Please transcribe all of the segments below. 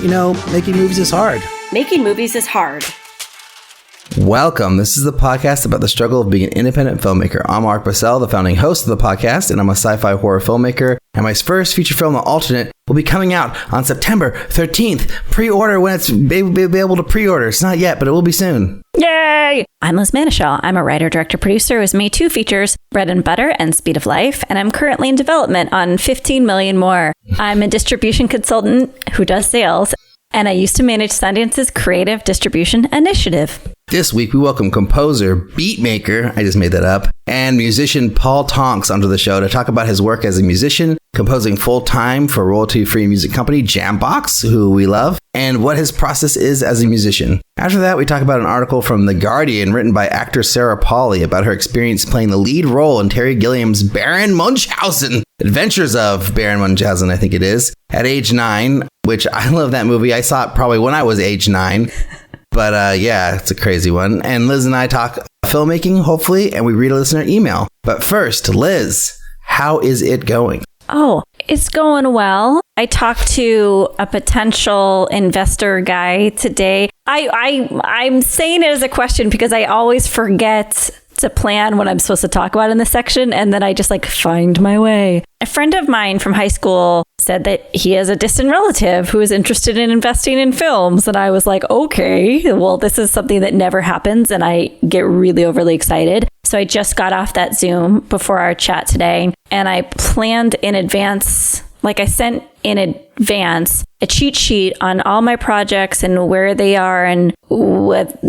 making movies is hard. Making movies is hard. Welcome. This is the podcast about the struggle of being an independent filmmaker. I'm Mark Bassell, the founding host of the podcast, and I'm a sci-fi horror filmmaker. And my first feature film, The Alternate, will be coming out on September 13th. Pre-order when it's be able to pre-order. It's not yet, but it will be soon. Yay! I'm Liz Manishaw. I'm a writer, director, producer who has made two features, Bread and Butter and Speed of Life, and I'm currently in development on 15 million more. I'm a distribution consultant who does sales, and I used to manage Sundance's creative distribution initiative. This week, we welcome composer, beatmaker, I just made that up, and musician Paul Tonks onto the show to talk about his work as a musician, composing full-time for royalty-free music company Jambox, who we love, and what his process is as a musician. After that, we talk about an article from The Guardian written by actor Sarah Polley about her experience playing the lead role in Terry Gilliam's Baron Munchausen, Adventures of Baron Munchausen, I think it is, at age 9, which I love that movie. I saw it probably when I was age 9. But yeah, it's a crazy one. And Liz and I talk filmmaking, hopefully, and we read a listener email. But first, Liz, how is it going? Oh, it's going well. I talked to a potential investor guy today. I'm saying it as a question because I always forget to plan what I'm supposed to talk about in this section, and then I just find my way. A friend of mine from high school said that he has a distant relative who is interested in investing in films, and I was like, okay, well, this is something that never happens, and I get really overly excited. So I just got off that Zoom before our chat today, and I planned in advance, I sent in advance a cheat sheet on all my projects and where they are, and what,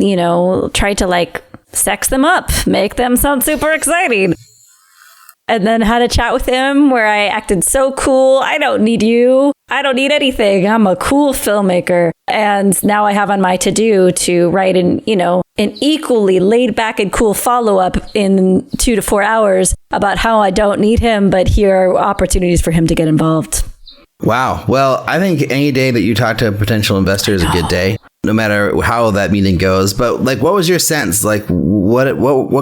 tried to sex them up, make them sound super exciting. And then had a chat with him where I acted so cool. I don't need you. I don't need anything. I'm a cool filmmaker. And now I have on my to-do to write an equally laid back and cool follow-up in 2 to 4 hours about how I don't need him, but here are opportunities for him to get involved. Wow. Well, I think any day that you talk to a potential investor is a good day, no matter how that meeting goes. But what was your sense? What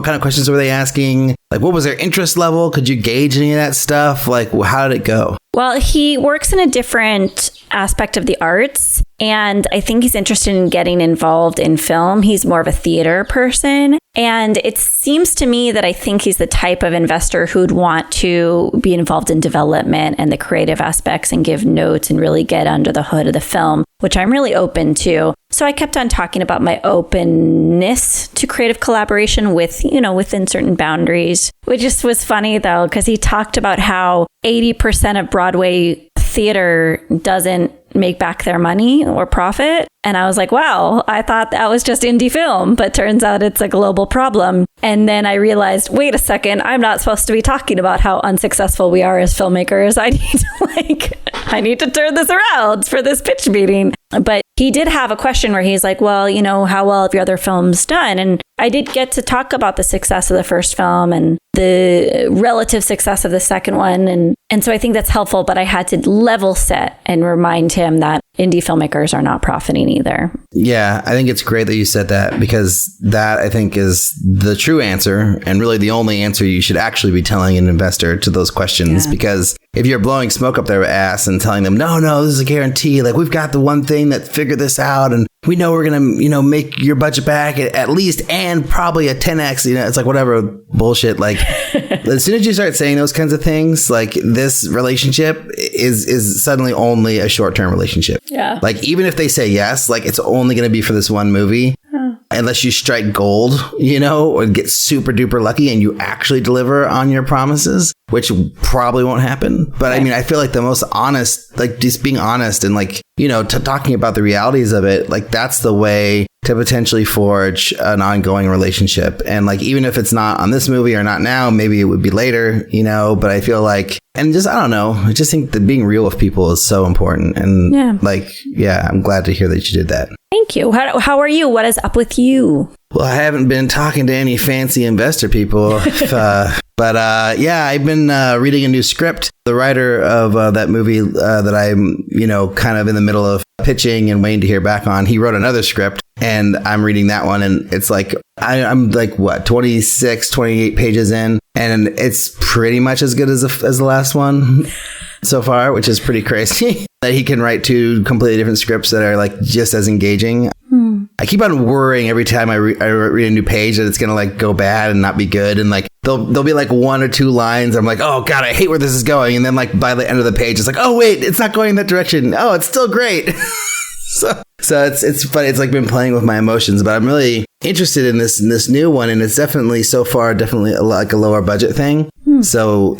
kind of questions were they asking? What was their interest level? Could you gauge any of that stuff? How did it go? Well, he works in a different aspect of the arts, and I think he's interested in getting involved in film. He's more of a theater person. And it seems to me that I think he's the type of investor who'd want to be involved in development and the creative aspects and give notes and really get under the hood of the film, which I'm really open to. So I kept on talking about my openness to creative collaboration within certain boundaries, which just was funny, though, because he talked about how 80% of Broadway theater doesn't make back their money or profit. And I was like, wow, I thought that was just indie film, but turns out it's a global problem. And then I realized, wait a second, I'm not supposed to be talking about how unsuccessful we are as filmmakers. I need to turn this around for this pitch meeting. But he did have a question where he's like, well, how well have your other films done? And I did get to talk about the success of the first film and the relative success of the second one. And so I think that's helpful, but I had to level set and remind him that indie filmmakers are not profiting either. Yeah, I think it's great that you said that, because that, I think, is the true answer, and really the only answer you should actually be telling an investor to those questions. Yeah. Because if you're blowing smoke up their ass and telling them, no, this is a guarantee, we've got the one thing that figured this out, and we know we're going to, make your budget back at least, and probably a 10x, it's whatever bullshit. As soon as you start saying those kinds of things, this relationship is suddenly only a short-term relationship. Yeah. Even if they say yes, it's only going to be for this one movie. Unless you strike gold, or get super duper lucky and you actually deliver on your promises, which probably won't happen. But I mean, I feel like the most honest, just being honest and talking about the realities of it, that's the way to potentially forge an ongoing relationship. And even if it's not on this movie or not now, maybe it would be later, but I feel and just, I don't know, I just think that being real with people is so important. And I'm glad to hear that you did that. Thank you. How are you? What is up with you? Well, I haven't been talking to any fancy investor people, but I've been reading a new script. The writer of that movie that I'm, kind of in the middle of pitching and waiting to hear back on, he wrote another script, and I'm reading that one, and it's I'm 26, 28 pages in, and it's pretty much as good as the last one so far, which is pretty crazy. that he can write two completely different scripts that are like just as engaging. I keep on worrying every time I read a new page that it's going to like go bad and not be good. And like, there'll be like one or two lines. I'm like, oh God, I hate where this is going. And then like by the end of the page, it's like, oh wait, it's not going in that direction. Oh, it's still great. So it's funny. It's like been playing with my emotions, but I'm really interested in this new one. And it's definitely so far, like a lower budget thing. So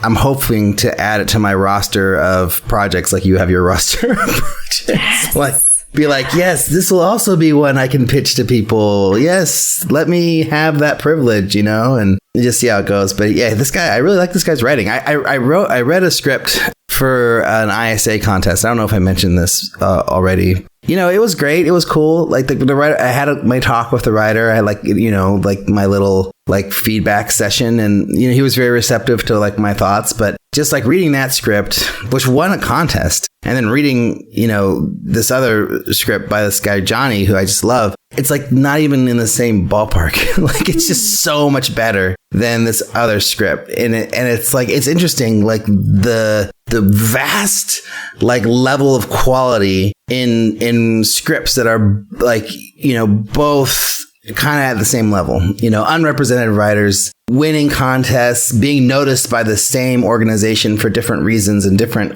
I'm hoping to add it to my roster of projects like you have your roster of projects. Yes. Like, be like, yes, this will also be one I can pitch to people. Yes, let me have that privilege, and just see how it goes. But yeah, this guy, I really like this guy's writing. I read a script for an ISA contest. I don't know if I mentioned this already. It was great. It was cool. Like the writer, I had my talk with the writer. I had like my little like feedback session, and he was very receptive to like my thoughts. But just like reading that script, which won a contest, and then reading this other script by this guy Johnny, who I just love. It's like not even in the same ballpark. Like it's just so much better than this other script, and it's like it's interesting, like the vast like level of quality in scripts that are like both kind of at the same level, unrepresented writers winning contests, being noticed by the same organization for different reasons and different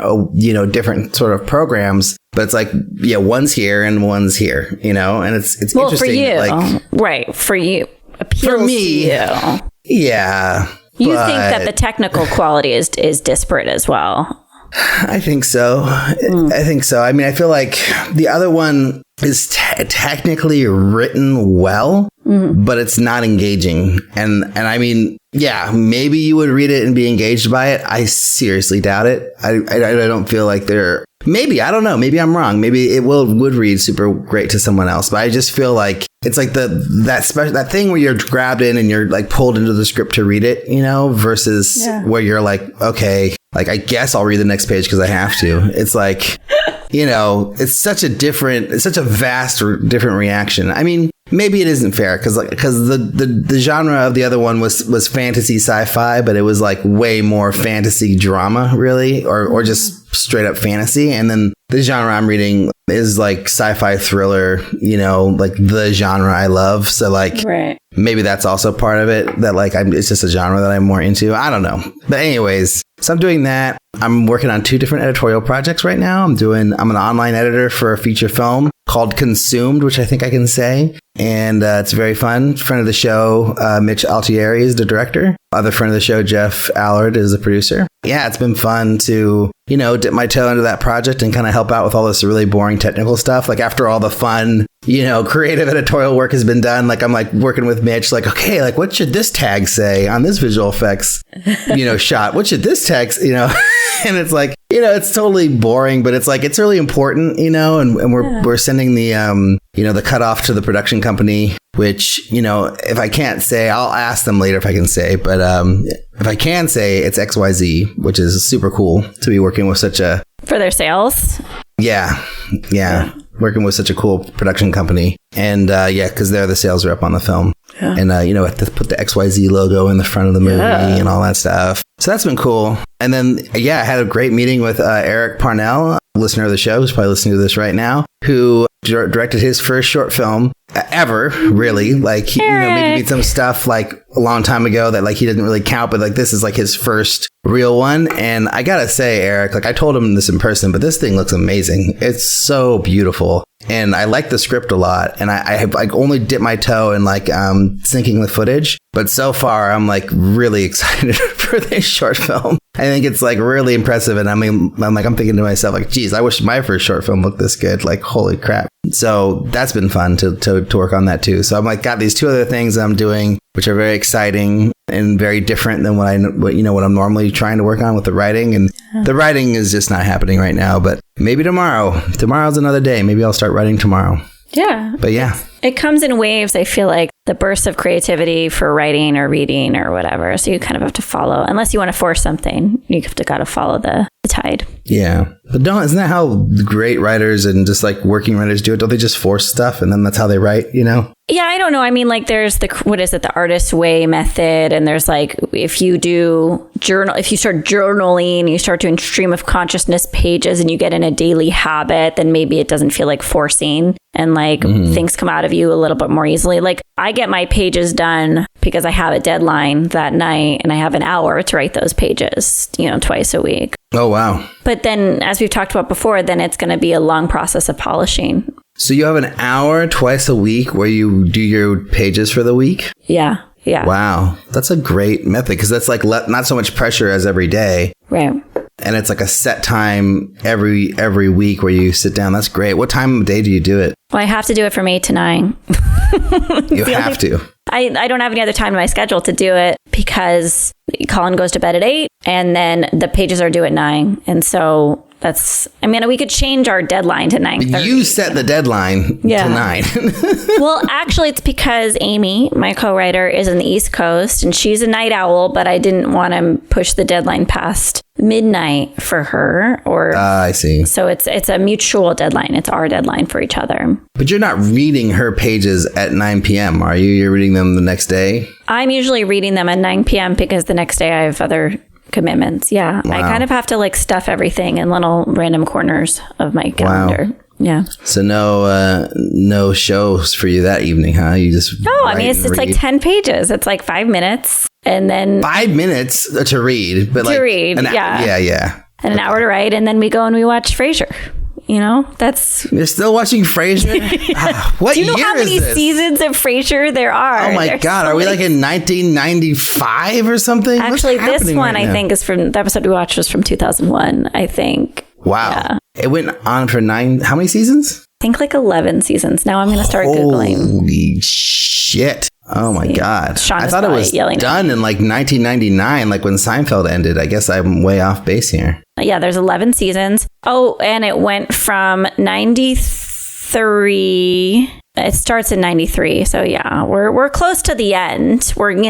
sort of programs. But it's like, yeah, one's here and one's here, and it's well, interesting. For you, like, right? For you, appeals for me, to you. Yeah. You think that the technical quality is disparate as well? I think so. I think so. I mean, I feel like the other one is technically written well, but it's not engaging. And I mean, yeah, maybe you would read it and be engaged by it. I seriously doubt it. I don't feel like maybe, I don't know. Maybe I'm wrong. Maybe it would read super great to someone else. But I just feel like it's like that thing where you're grabbed in and you're like pulled into the script to read it, versus where you're like, okay, like, I guess I'll read the next page because I have to. It's like, it's such a vast different reaction. I mean, maybe it isn't fair because the genre of the other one was fantasy sci-fi, but it was like way more fantasy drama, really, or just straight up fantasy. And then the genre I'm reading is like sci-fi thriller, like the genre I love. So like, right. Maybe that's also part of it, that like it's just a genre that I'm more into. I don't know. But anyways, so I'm doing that. I'm working on 2 different editorial projects right now. I'm an online editor for a feature film called Consumed, which I think I can say. And it's very fun. Friend of the show, Mitch Altieri is the director. Other friend of the show, Jeff Allard, is the producer. Yeah, it's been fun to, dip my toe into that project and kind of help out with all this really boring technical stuff. Like after all the fun, creative editorial work has been done, like I'm like working with Mitch, like, okay, like what should this tag say on this visual effects, shot? What should this tag, and it's like, it's totally boring, but it's like, it's really important, and we're sending the, the cutoff to the production company, which, if I can't say, I'll ask them later if I can say, but if I can say, it's XYZ, which is super cool to be working with for their sales. Yeah. Working with such a cool production company. And because they're the sales rep on the film. Yeah. And, have to put the XYZ logo in the front of the movie and all that stuff. So that's been cool. And then, I had a great meeting with Eric Parnell, a listener of the show, who's probably listening to this right now, who directed his first short film ever, really. Like, he, maybe did some stuff like a long time ago that like he didn't really count, but like this is like his first real one. And I gotta say, Eric, like I told him this in person, but this thing looks amazing. It's so beautiful. And I like the script a lot. And I have like only dipped my toe in like syncing the footage. But so far, I'm like really excited for this short film. I think it's like really impressive. And I'm thinking to myself, like, geez, I wish my first short film looked this good. Like, holy crap. So that's been fun to work on that too. So I'm like, got these 2 other things I'm doing, which are very exciting and very different than what I'm normally trying to work on with the writing. And the writing is just not happening right now, but maybe tomorrow's another day. Maybe I'll start writing tomorrow. Yeah. But yeah. It comes in waves. I feel like the bursts of creativity for writing or reading or whatever. So you kind of have to follow, unless you want to force something, you have to gotta follow the tide. Yeah. But isn't that how great writers and just like working writers do it? Don't they just force stuff and then that's how they write, you know? Yeah, I don't know. I mean, like there's the artist way method. And there's like, if you start journaling, you start doing stream of consciousness pages and you get in a daily habit, then maybe it doesn't feel like forcing and like things come out of you a little bit more easily. Like I get my pages done because I have a deadline that night and I have an hour to write those pages, twice a week. Oh, wow. But then as we've talked about before, then it's going to be a long process of polishing. So you have an hour twice a week where you do your pages for the week? Yeah. Yeah. Wow. That's a great method because that's like not so much pressure as every day. Right. And it's like a set time every week where you sit down. That's great. What time of day do you do it? Well, I have to do it from 8 to 9. You have to. I don't have any other time in my schedule to do it because Colin goes to bed at 8 and then the pages are due at 9. And so we could change our deadline to 9:30. You set the deadline to 9. Well, actually, it's because Amy, my co-writer, is on the East Coast and she's a night owl, but I didn't want to push the deadline past midnight for her. I see. So it's a mutual deadline. It's our deadline for each other. But you're not reading her pages at 9 p.m., are you? You're reading them the next day? I'm usually reading them at 9 p.m. because the next day I have other commitments. Yeah. Wow. I kind of have to like stuff everything in little random corners of my calendar. Wow. Yeah. So no shows for you that evening, huh? You just it's like 10 pages. It's like 5 minutes and then 5 minutes to read, but yeah. And an hour to write, and then we go and we watch Frasier. You're still watching Frasier? What year is this? Do you know how many seasons of Frasier there are? Oh my God. Are we like in 1995 or something? Actually, this one I think is from, the episode we watched was from 2001, I think. Wow. Yeah. It went on for how many seasons? I think like 11 seasons. Now I'm going to start Googling. Holy shit. Oh my God. Sean I thought it was done in like 1999, like when Seinfeld ended. I guess I'm way off base here. Yeah, there's 11 seasons. Oh, and it went from 93. It starts in 93. So yeah, we're close to the end. We're 3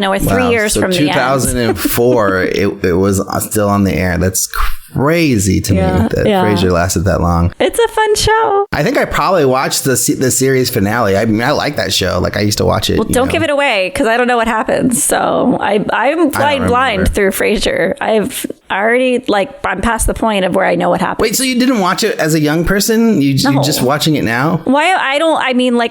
years from the end. 2004, it was still on the air. That's crazy to me that Frasier lasted that long. It's a fun show. I think I probably watched the series finale. I mean, I like that show. Like I used to watch it. Well, don't give it away because I don't know what happens. So I'm blind through Frasier. I'm past the point of where I know what happens. Wait, so you didn't watch it as a young person? You're just watching it now? Why?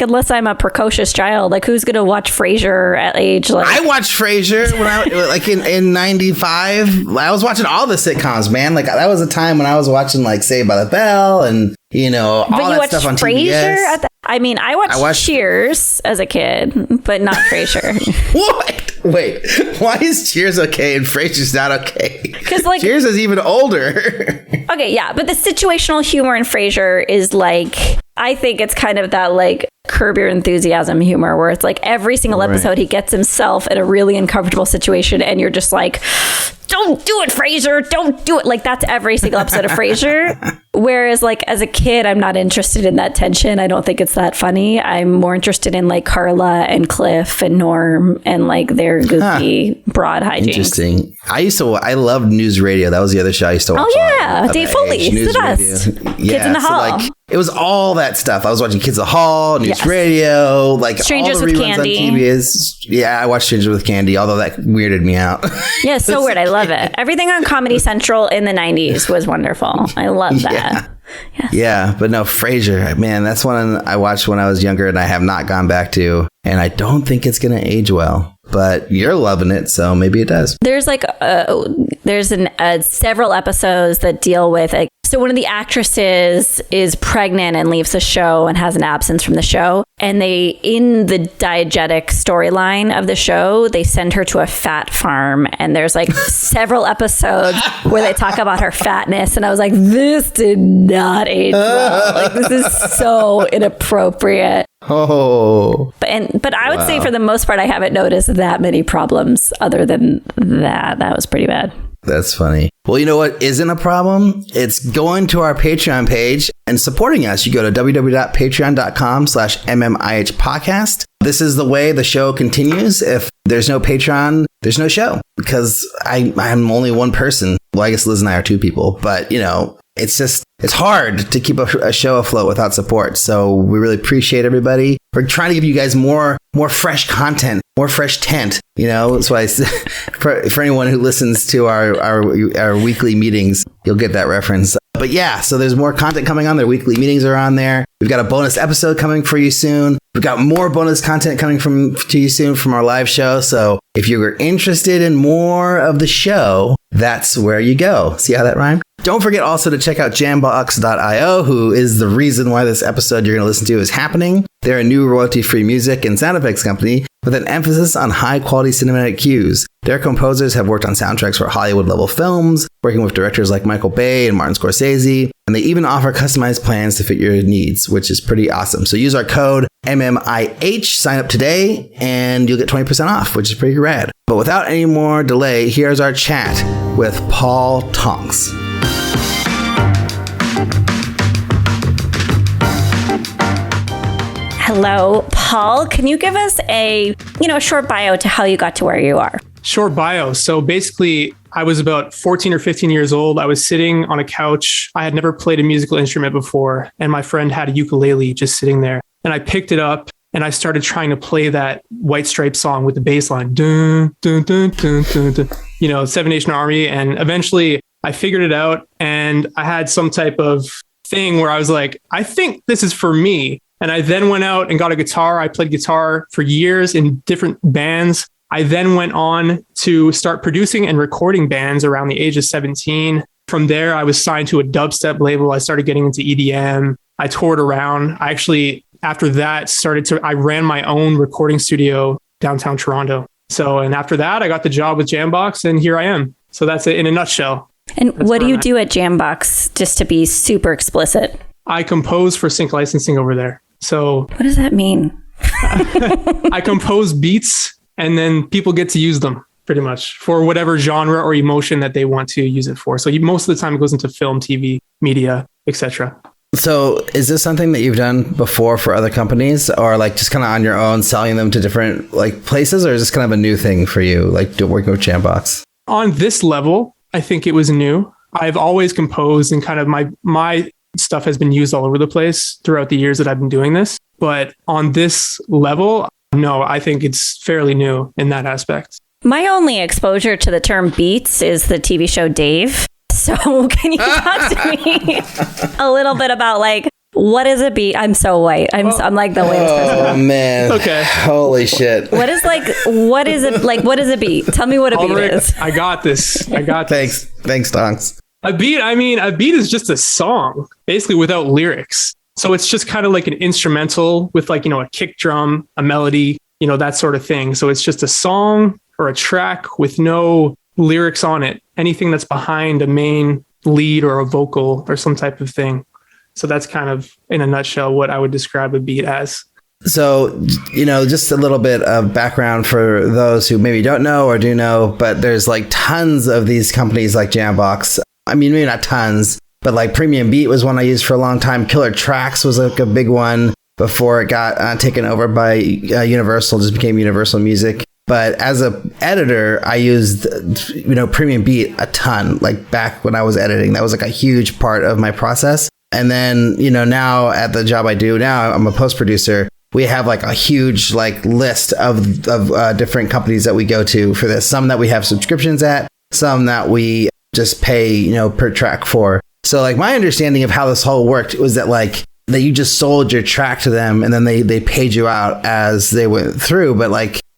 Unless I'm a precocious child, like who's gonna watch Frasier at age like? I watched Frasier when I like in 95. I was watching all the sitcoms, man. Like that was a time when I was watching like Saved by the Bell and all that stuff on TBS. I watched Cheers as a kid, but not Frasier. What? Wait, why is Cheers okay and Frasier's not okay? Because like Cheers is even older. Okay, yeah, but the situational humor in Frasier is like, I think it's kind of that like Curb Your Enthusiasm humor where it's like every single episode he gets himself in a really uncomfortable situation and you're just like, don't do it, Frasier, don't do it. Like that's every single episode of Frasier. Whereas like as a kid, I'm not interested in that tension. I don't think it's that funny. I'm more interested in like Carla and Cliff and Norm and like their goofy broad hijinks. Interesting. I loved News Radio. That was the other show I used to watch. Oh yeah, Dave Foley, the best. Yeah, Kids in the Hall. Like, it was all that stuff. I was watching Kids in the Hall, News Radio, like Strangers all the with reruns Candy. on TBS. Yeah, I watched Strangers with Candy, although that weirded me out. Yeah, it's so weird. I love it. Everything on Comedy Central in the 90s was wonderful. I love that. Yes. Yeah, but no, Frasier, man, that's one I watched when I was younger and I have not gone back to. And I don't think it's going to age well. But you're loving it, so maybe it does. There's like several episodes that deal with like, so one of the actresses is pregnant and leaves the show and has an absence from the show. And they, in the diegetic storyline of the show, they send her to a fat farm. And there's like several episodes where they talk about her fatness. And I was like, this did not age well. Like this is so inappropriate. Oh. But I would say for the most part, I haven't noticed that many problems other than that. That was pretty bad. That's funny. Well, you know what isn't a problem? It's going to our Patreon page and supporting us. You go to www.patreon.com/MMIH podcast. This is the way the show continues. If there's no Patreon, there's no show, because I'm only one person. Well, I guess Liz and I are two people, but it's hard to keep a show afloat without support. So we really appreciate everybody. We're trying to give you guys more fresh content, more fresh tent. That's why for anyone who listens to our weekly meetings, you'll get that reference. But yeah, so there's more content coming on. Their weekly meetings are on there. We've got a bonus episode coming for you soon. We've got more bonus content coming to you soon from our live show. So if you're interested in more of the show, that's where you go. See how that rhymed? Don't forget also to check out jambox.io, who is the reason why this episode you're going to listen to is happening. They're a new royalty-free music and sound effects company with an emphasis on high-quality cinematic cues. Their composers have worked on soundtracks for Hollywood-level films, working with directors like Michael Bay and Martin Scorsese, and they even offer customized plans to fit your needs, which is pretty awesome. So use our code MMIH, sign up today, and you'll get 20% off, which is pretty rad. But without any more delay, here's our chat with Paul Tonks. Hello, Paul. Can you give us a short bio to how you got to where you are? Short bio. So basically, I was about 14 or 15 years old. I was sitting on a couch. I had never played a musical instrument before, and my friend had a ukulele just sitting there. And I picked it up and I started trying to play that White Stripes song with the bass line. Dun, dun, dun, dun, dun, dun. Seven Nation Army. And eventually I figured it out, and I had some type of thing where I was like, I think this is for me. And I then went out and got a guitar. I played guitar for years in different bands. I then went on to start producing and recording bands around the age of 17. From there, I was signed to a dubstep label. I started getting into EDM. I toured around. I actually, after that, I ran my own recording studio downtown Toronto. And after that, I got the job with Jambox, and here I am. So that's it in a nutshell. And what do you do at Jambox, just to be super explicit? I compose for sync licensing over there. So what does that mean? I compose beats, and then people get to use them pretty much for whatever genre or emotion that they want to use it for. So most of the time it goes into film, TV, media, etc. So is this something that you've done before for other companies, or like just kind of on your own, selling them to different places, or is this kind of a new thing for you, working with Jambox? On this level, I think it was new. I've always composed, and kind of my stuff has been used all over the place throughout the years that I've been doing this. But on this level, no, I think it's fairly new in that aspect. My only exposure to the term beats is the TV show Dave. So can you talk to me a little bit about what is a beat? I'm so white. I'm like the latest person. Oh man. Okay. Holy shit. What is a beat? Tell me what a beat is. I got this. Thanks, Tonks. A beat is just a song, basically without lyrics. So it's just kind of like an instrumental with a kick drum, a melody, that sort of thing. So it's just a song or a track with no lyrics on it. Anything that's behind a main lead or a vocal or some type of thing. So that's kind of, in a nutshell, what I would describe a beat as. So, just a little bit of background for those who maybe don't know or do know, but there's tons of these companies like Jambox. I mean, maybe not tons, but Premium Beat was one I used for a long time. Killer Tracks was a big one before it got taken over by Universal, just became Universal Music. But as an editor, I used, Premium Beat a ton, back when I was editing. That was a huge part of my process. And then, now at the job I do now, I'm a post producer. We have a huge list of different companies that we go to for this. Some that we have subscriptions at, some that we just pay, per track for. So my understanding of how this whole worked was that that you just sold your track to them and then they paid you out as they went through. But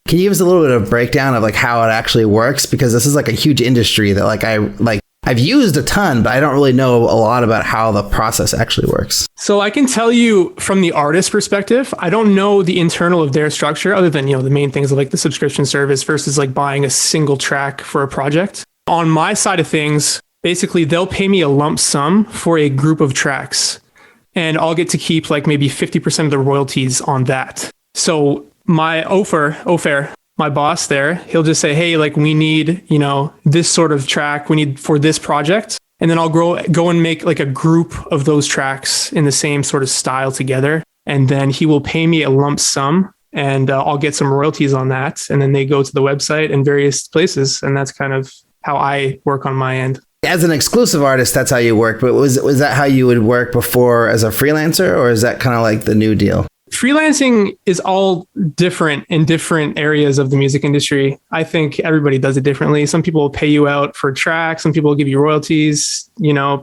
can you give us a little bit of breakdown of how it actually works? Because this is a huge industry that I've used a ton, but I don't really know a lot about how the process actually works. So I can tell you from the artist perspective, I don't know the internal of their structure other than, the main things of the subscription service versus buying a single track for a project. On my side of things, basically they'll pay me a lump sum for a group of tracks, and I'll get to keep maybe 50% of the royalties on that. So my offer my boss there, he'll just say, hey, like we need, this sort of track we need for this project. And then I'll go and make like a group of those tracks in the same sort of style together. And then he will pay me a lump sum and I'll get some royalties on that. And then they go to the website and various places. And that's kind of how I work on my end. As an exclusive artist, that's how you work. But was that how you would work before as a freelancer, or is that kind of like the new deal? Freelancing is all different in different areas of the music industry. I think everybody does it differently. Some people will pay you out for tracks. Some people will give you royalties.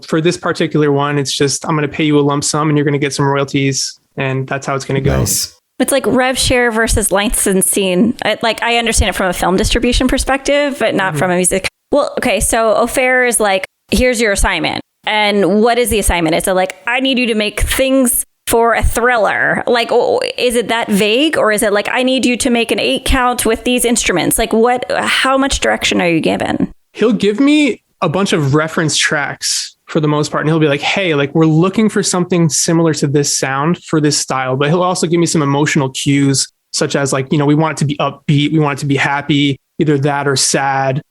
For this particular one, it's just, I'm going to pay you a lump sum and you're going to get some royalties. And that's how it's going to go. Nice. It's like rev share versus licensing. I understand it from a film distribution perspective, but not from a music. Well, okay. So Ofair is like, here's your assignment. And what is the assignment? Is it like, I need you to make things for a thriller? Like, is it that vague, or is it like, I need you to make an 8 count with these instruments? Like how much direction are you given? He'll give me a bunch of reference tracks for the most part. And he'll be like, hey, like we're looking for something similar to this sound for this style. But he'll also give me some emotional cues, such as like, we want it to be upbeat. We want it to be happy, either that or sad,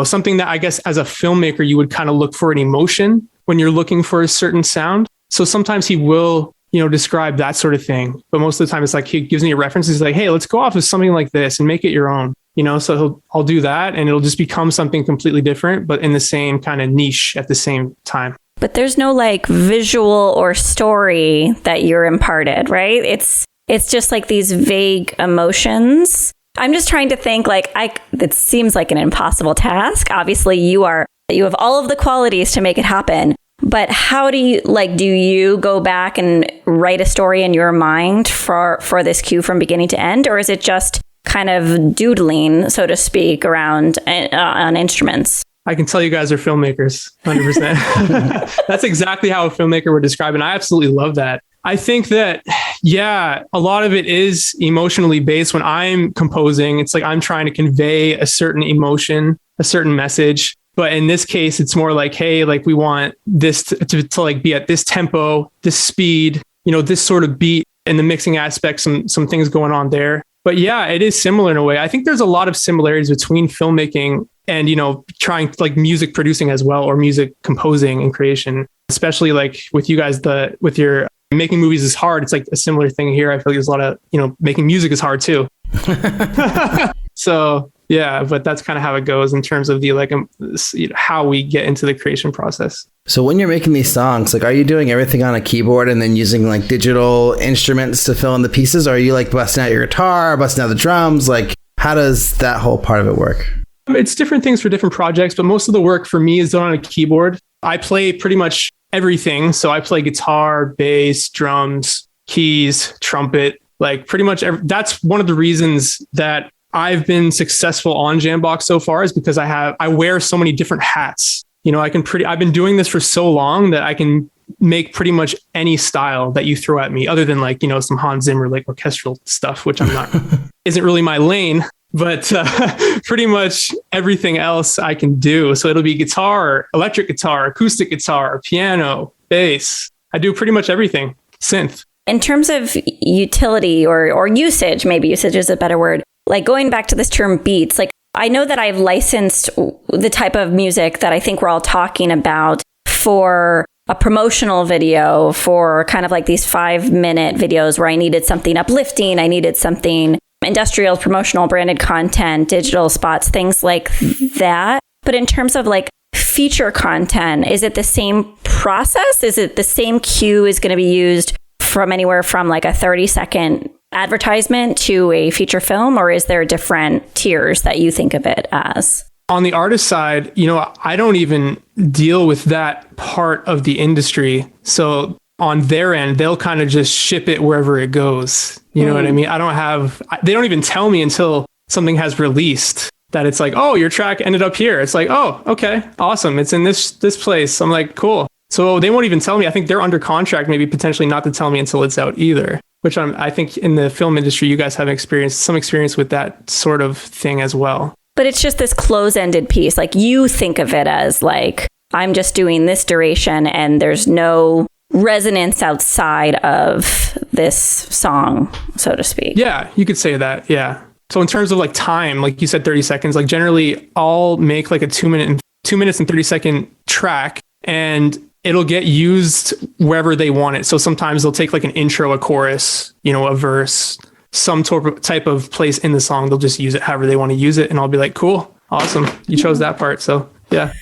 something that I guess as a filmmaker, you would kind of look for an emotion when you're looking for a certain sound. So sometimes he will describe that sort of thing. But most of the time it's like, he gives me a reference. He's like, hey, let's go off of something like this and make it your own, so I'll do that and it'll just become something completely different, but in the same kind of niche at the same time. But there's no like visual or story that you're imparted, right? It's just like these vague emotions. I'm just trying to think it seems like an impossible task. Obviously you have all of the qualities to make it happen. But how do you go back and write a story in your mind for this cue from beginning to end? Or is it just kind of doodling, so to speak, around on instruments? I can tell you guys are filmmakers, 100%. That's exactly how a filmmaker would describe it. And I absolutely love that. I think that, a lot of it is emotionally based. When I'm composing, it's like I'm trying to convey a certain emotion, a certain message. But in this case, it's more like, hey, like we want this to like be at this tempo, this speed, this sort of beat, and the mixing aspect, some things going on there. But yeah, it is similar in a way. I think there's a lot of similarities between filmmaking and, trying like music producing as well, or music composing and creation, especially like with you guys, with your making movies is hard. It's like a similar thing here. I feel like there's a lot of, making music is hard too. So yeah, but that's kind of how it goes in terms of the how we get into the creation process. So when you're making these songs, like, are you doing everything on a keyboard and then using like digital instruments to fill in the pieces? Or are you like busting out your guitar, busting out the drums? Like, how does that whole part of it work? It's different things for different projects, but most of the work for me is done on a keyboard. I play pretty much everything. So I play guitar, bass, drums, keys, trumpet, like pretty much that's one of the reasons that I've been successful on Jambox so far, is because I wear so many different hats. I've been doing this for so long that I can make pretty much any style that you throw at me, other than like, some Hans Zimmer, like orchestral stuff, which I'm not, isn't really my lane, but pretty much everything else I can do. So it'll be guitar, electric guitar, acoustic guitar, piano, bass. I do pretty much everything. Synth. In terms of utility or usage, maybe usage is a better word. Like going back to this term beats, like I know that I've licensed the type of music that I think we're all talking about for a promotional video, for kind of like these 5-minute videos where I needed something uplifting, I needed something industrial, promotional, branded content, digital spots, things like that. But in terms of like feature content, is it the same process? Is it the same cue is going to be used from anywhere from like a 30-second advertisement to a feature film, or is there different tiers that you think of it as? On the artist side, I don't even deal with that part of the industry. So on their end, they'll kind of just ship it wherever it goes. You know what I mean? They don't even tell me until something has released that it's like, oh, your track ended up here. It's like, oh, okay, awesome. It's in this place. I'm like, cool. So they won't even tell me. I think they're under contract, maybe potentially not to tell me until it's out either, which I think in the film industry, you guys have some experience with that sort of thing as well. But it's just this close-ended piece. Like you think of it as like, I'm just doing this duration and there's no resonance outside of this song, so to speak. Yeah, you could say that. Yeah. So in terms of like time, like you said, 30 seconds, like generally I'll make like a 2 minutes and 30-second track, and it'll get used wherever they want it. So sometimes they'll take like an intro, a chorus, a verse, some type of place in the song. They'll just use it however they want to use it. And I'll be like, cool, awesome. You chose that part. So yeah.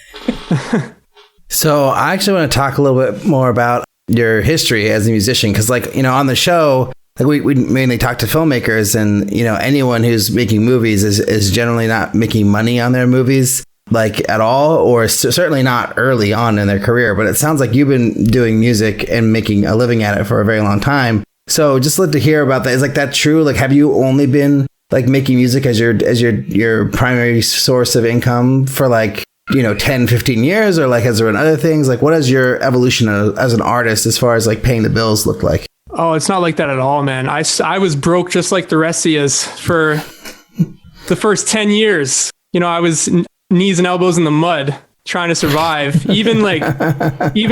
So I actually want to talk a little bit more about your history as a musician. Cause on the show, we mainly talk to filmmakers, and, anyone who's making movies is generally not making money on their movies like at all, or certainly not early on in their career. But it sounds like you've been doing music and making a living at it for a very long time. So just love to hear about that. Is like that true? Like, have you only been like making music as your primary source of income for 10, 15 years, or like has there been other things? Like, what has your evolution as an artist as far as like paying the bills look like? Oh, it's not like that at all, man. I was broke just like the rest of us for the first 10 years. I was knees and elbows in the mud trying to survive. Even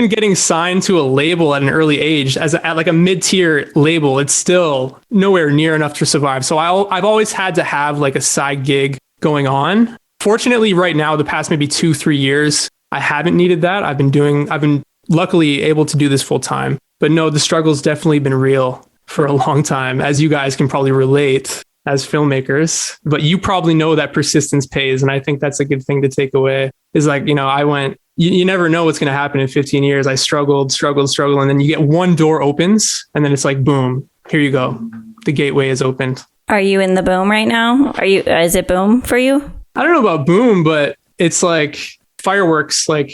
getting signed to a label at an early age at like a mid-tier label, it's still nowhere near enough to survive. So I've always had to have like a side gig going on. Fortunately, right now, the past maybe 2-3 years, I haven't needed that. I've been luckily able to do this full time. But no, the struggle's definitely been real for a long time, as you guys can probably relate as filmmakers. But you probably know that persistence pays. And I think that's a good thing to take away is like, you never know what's going to happen in 15 years. I struggled. And then you get one door opens and then it's like, boom, here you go. The gateway is opened. Are you in the boom right now? Is it boom for you? I don't know about boom, but it's like fireworks. Like,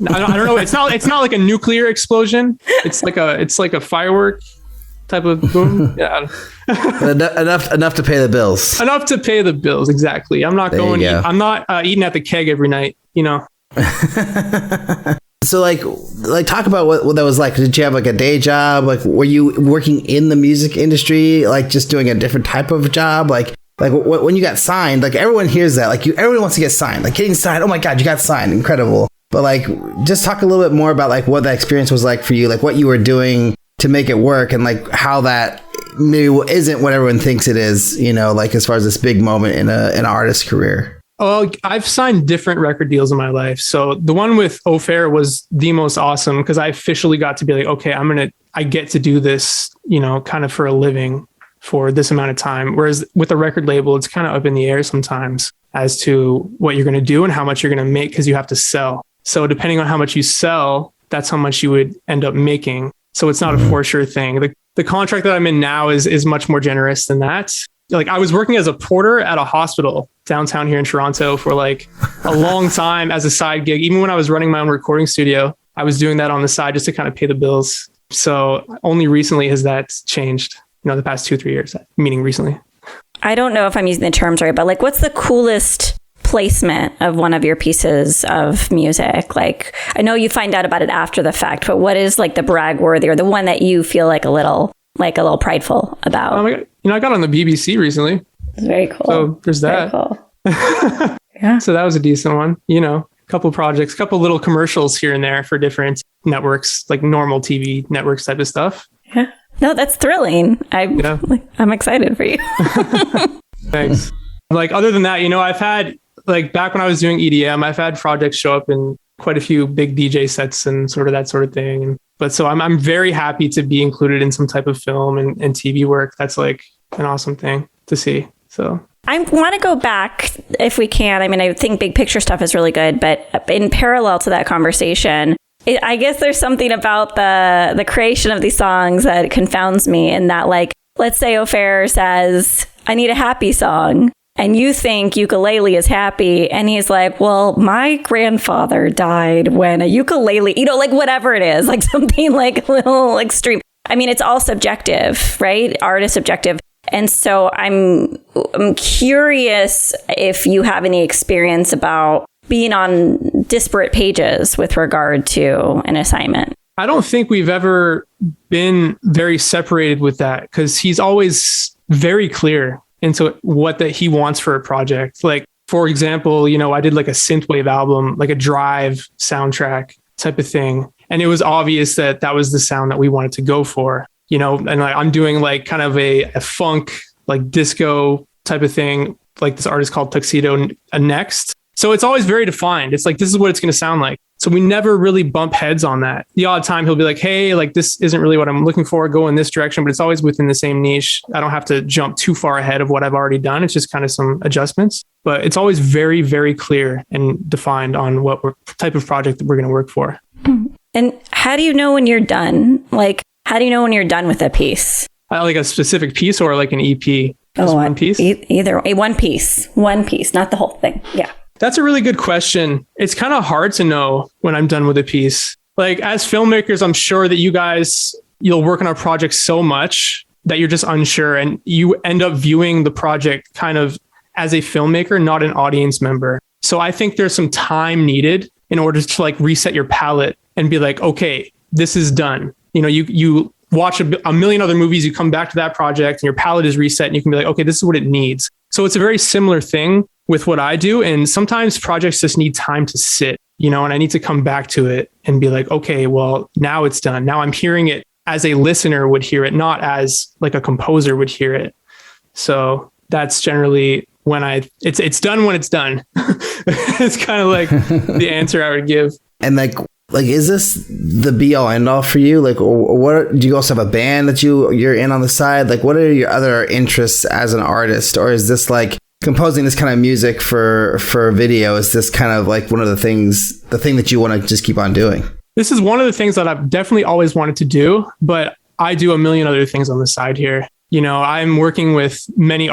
I don't know. It's not like a nuclear explosion. It's like a firework type of boom. Yeah. enough to pay the bills. Enough to pay the bills. Exactly. I'm not I'm not eating at the keg every night, So like talk about what that was like. Did you have like a day job? Like, were you working in the music industry? Like just doing a different type of job? Like when you got signed, like everyone hears that, like everyone wants to get signed, like getting signed. Oh my God, you got signed. Incredible. But like, just talk a little bit more about like what that experience was like for you, like what you were doing to make it work, and like how that maybe isn't what everyone thinks it is, like as far as this big moment in an artist's career. Oh, I've signed different record deals in my life. So the one with Ofair was the most awesome because I officially got to be like, okay, I get to do this, kind of for a living for this amount of time. Whereas with a record label, it's kind of up in the air sometimes as to what you're going to do and how much you're going to make because you have to sell. So depending on how much you sell, that's how much you would end up making. So it's not a for sure thing. The contract that I'm in now is much more generous than that. Like I was working as a porter at a hospital downtown here in Toronto for like a long time as a side gig. Even when I was running my own recording studio, I was doing that on the side just to kind of pay the bills. So only recently has that changed, the past 2-3 years, meaning recently. I don't know if I'm using the terms right, but like what's the coolest placement of one of your pieces of music? Like, I know you find out about it after the fact, but what is like the brag worthy or the one that you feel like a little prideful about? I got on the BBC recently. It's very cool. So there's that. Very cool. Yeah. So that was a decent one. A couple projects, a couple little commercials here and there for different networks, like normal TV networks type of stuff. Yeah. No, that's thrilling. I'm excited for you. Thanks. Like other than that, I've had like back when I was doing EDM, I've had projects show up in quite a few big DJ sets and sort of that sort of thing. But so I'm very happy to be included in some type of film and TV work. That's like an awesome thing to see. So I want to go back if we can. I mean, I think big picture stuff is really good, but in parallel to that conversation, I guess there's something about the creation of these songs that confounds me in that, like, let's say Ofair says, I need a happy song. And you think ukulele is happy. And he's like, well, my grandfather died when a ukulele, like whatever it is, like something like a little extreme. I mean, it's all subjective, right? Art is subjective. And so I'm curious if you have any experience about being on disparate pages with regard to an assignment. I don't think we've ever been very separated with that because he's always very clear into what that he wants for a project. Like, for example, I did like a synthwave album, like a Drive soundtrack type of thing. And it was obvious that that was the sound that we wanted to go for, and like, I'm doing like kind of a funk, like disco type of thing, like this artist called Tuxedo Next. So it's always very defined. It's like, this is what it's going to sound like. So we never really bump heads on that. The odd time he'll be like, hey, like this isn't really what I'm looking for, go in this direction, but it's always within the same niche. I don't have to jump too far ahead of what I've already done. It's just kind of some adjustments, but it's always very, very clear and defined on what type of project that we're going to work for. And how do you know when you're done? Like, how do you know when you're done with a piece? Like a specific piece or like an EP? Oh, one piece? Either a one piece, not the whole thing. Yeah. That's a really good question. It's kind of hard to know when I'm done with a piece. Like as filmmakers, I'm sure that you'll work on a project so much that you're just unsure and you end up viewing the project kind of as a filmmaker, not an audience member. So I think there's some time needed in order to like reset your palette and be like, okay, this is done. You know, you watch a million other movies, you come back to that project and your palette is reset and you can be like, okay, this is what it needs. So it's a very similar thing with what I do. And sometimes projects just need time to sit, you know, and I need to come back to it and be like, okay, well, now it's done. Now I'm hearing it as a listener would hear it, not as like a composer would hear it. So that's generally when it's done when it's done. It's kind of like the answer I would give. And like, is this the be all end all for you? Like, what do you also have a band that you're in on the side? Like, what are your other interests as an artist? Or is this like composing this kind of music for video? Is this kind of like one of the thing that you want to just keep on doing? This is one of the things that I've definitely always wanted to do, but I do a million other things on the side here. You know, I'm working with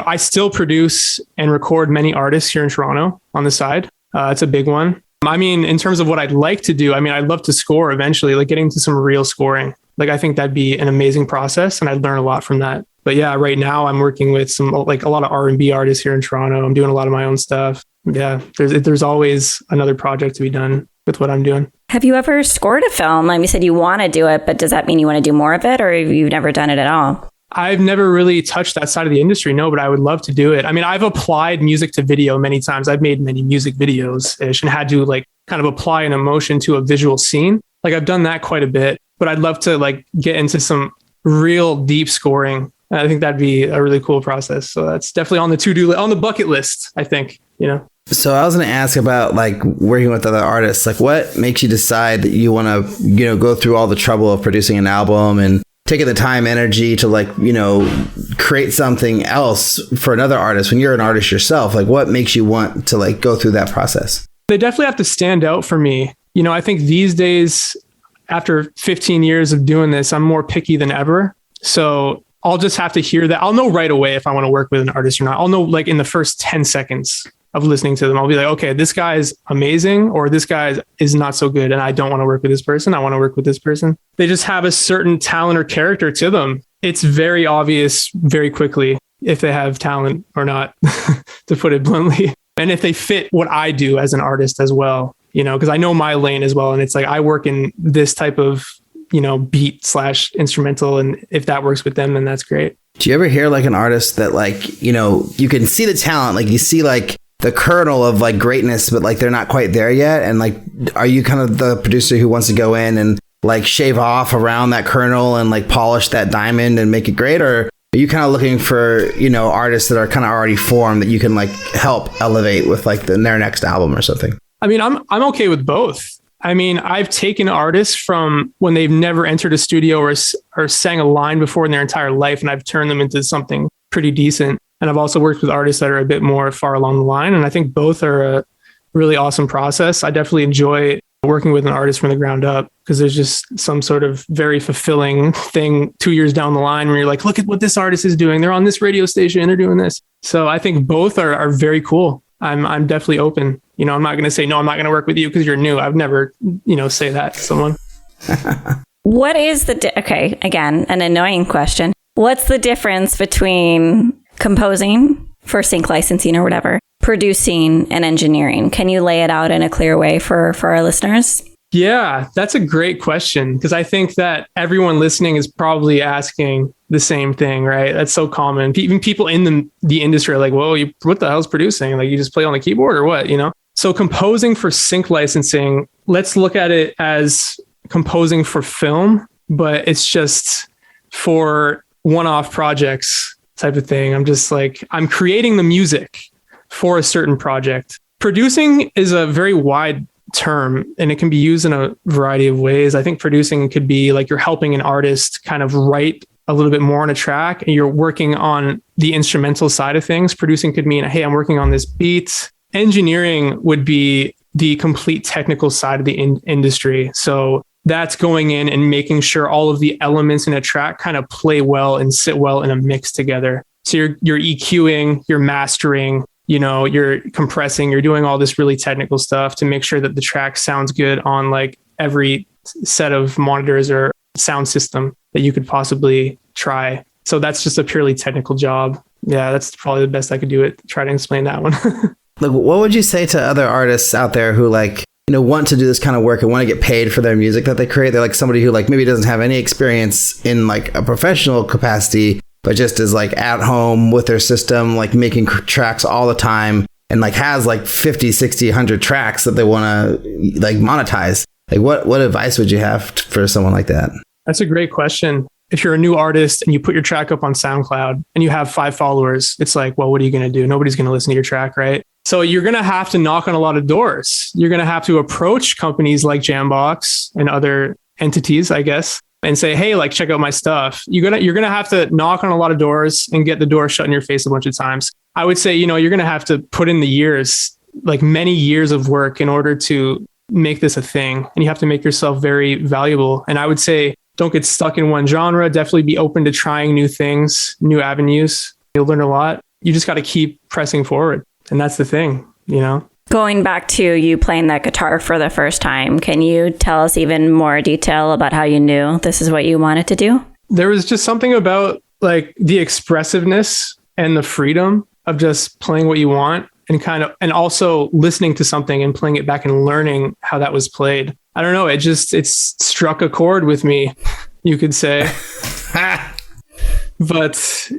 I still produce and record many artists here in Toronto on the side. It's a big one. I mean, in terms of what I'd like to do, I mean, I'd love to score eventually, like getting to some real scoring. Like, I think that'd be an amazing process and I'd learn a lot from that. But yeah, right now I'm working with a lot of R&B artists here in Toronto. I'm doing a lot of my own stuff. Yeah, there's always another project to be done with what I'm doing. Have you ever scored a film? You said you want to do it, but does that mean you want to do more of it, or you've never done it at all? I've never really touched that side of the industry, no, but I would love to do it. I mean, I've applied music to video many times. I've made many music videos-ish and had to like kind of apply an emotion to a visual scene. Like I've done that quite a bit, but I'd love to like get into some real deep scoring. I think that'd be a really cool process. So that's definitely on the bucket list, I think, you know. So I was going to ask about like working with other artists. Like what makes you decide that you want to, you know, go through all the trouble of producing an album and taking the time, energy to like, you know, create something else for another artist when you're an artist yourself? Like what makes you want to like go through that process? They definitely have to stand out for me. You know, I think these days, after 15 years of doing this, I'm more picky than ever. So I'll just have to hear that. I'll know right away if I want to work with an artist or not. I'll know like in the first 10 seconds of listening to them. I'll be like, okay, this guy is amazing, or this guy is not so good, and I don't want to work with this person. I want to work with this person. They just have a certain talent or character to them. It's very obvious very quickly if they have talent or not, to put it bluntly. And if they fit what I do as an artist as well, you know, because I know my lane as well. And it's like, I work in this type of, you know, beat / instrumental. And if that works with them, then that's great. Do you ever hear like an artist that like, you know, you can see the talent, like you see like the kernel of like greatness, but like they're not quite there yet? And like, are you kind of the producer who wants to go in and like shave off around that kernel and like polish that diamond and make it great? Or are you kind of looking for, you know, artists that are kind of already formed that you can like help elevate with like their next album or something? I mean, I'm okay with both. I mean, I've taken artists from when they've never entered a studio or sang a line before in their entire life, and I've turned them into something pretty decent. And I've also worked with artists that are a bit more far along the line. And I think both are a really awesome process. I definitely enjoy working with an artist from the ground up because there's just some sort of very fulfilling thing 2 years down the line where you're like, look at what this artist is doing. They're on this radio station, they're doing this. So I think both are very cool. I'm definitely open. You know, I'm not going to say, no, I'm not going to work with you because you're new. I've never, you know, say that to someone. What is okay, again, an annoying question. What's the difference between composing for sync licensing or whatever, producing and engineering? Can you lay it out in a clear way for our listeners? Yeah, that's a great question because I think that everyone listening is probably asking the same thing, right? That's so common. Even people in the industry are like, whoa, what the hell's producing? Like you just play on the keyboard or what, you know? So composing for sync licensing, let's look at it as composing for film, but it's just for one-off projects type of thing. I'm just like, I'm creating the music for a certain project. Producing is a very wide term and it can be used in a variety of ways. I think producing could be like you're helping an artist kind of write a little bit more on a track and you're working on the instrumental side of things. Producing could mean, hey, I'm working on this beat. Engineering would be the complete technical side of the industry. So that's going in and making sure all of the elements in a track kind of play well and sit well in a mix together. So you're EQing, you're mastering, you're compressing, you're doing all this really technical stuff to make sure that the track sounds good on like every set of monitors or sound system that you could possibly try. So that's just a purely technical job. Yeah, that's probably the best I could do it. Try to explain that one. Like, what would you say to other artists out there who like, want to do this kind of work and want to get paid for their music that they create? They're like somebody who like maybe doesn't have any experience in like a professional capacity, but just is like at home with their system, like making tracks all the time and like has like 50, 60, 100 tracks that they want to like monetize. Like what advice would you have for someone like that? That's a great question. If you're a new artist and you put your track up on SoundCloud and you have 5 followers, it's like, well, what are you going to do? Nobody's going to listen to your track, right? So you're going to have to knock on a lot of doors. You're going to have to approach companies like Jambox and other entities, I guess, and say, hey, like, check out my stuff. You're going to have to knock on a lot of doors and get the door shut in your face a bunch of times. I would say, you're going to have to put in the years, like many years of work in order to make this a thing. And you have to make yourself very valuable. And I would say, don't get stuck in one genre. Definitely be open to trying new things, new avenues. You'll learn a lot. You just got to keep pressing forward. And that's the thing, Going back to you playing that guitar for the first time, can you tell us even more detail about how you knew this is what you wanted to do? There was just something about like the expressiveness and the freedom of just playing what you want and also listening to something and playing it back and learning how that was played. I don't know. It struck a chord with me, you could say. But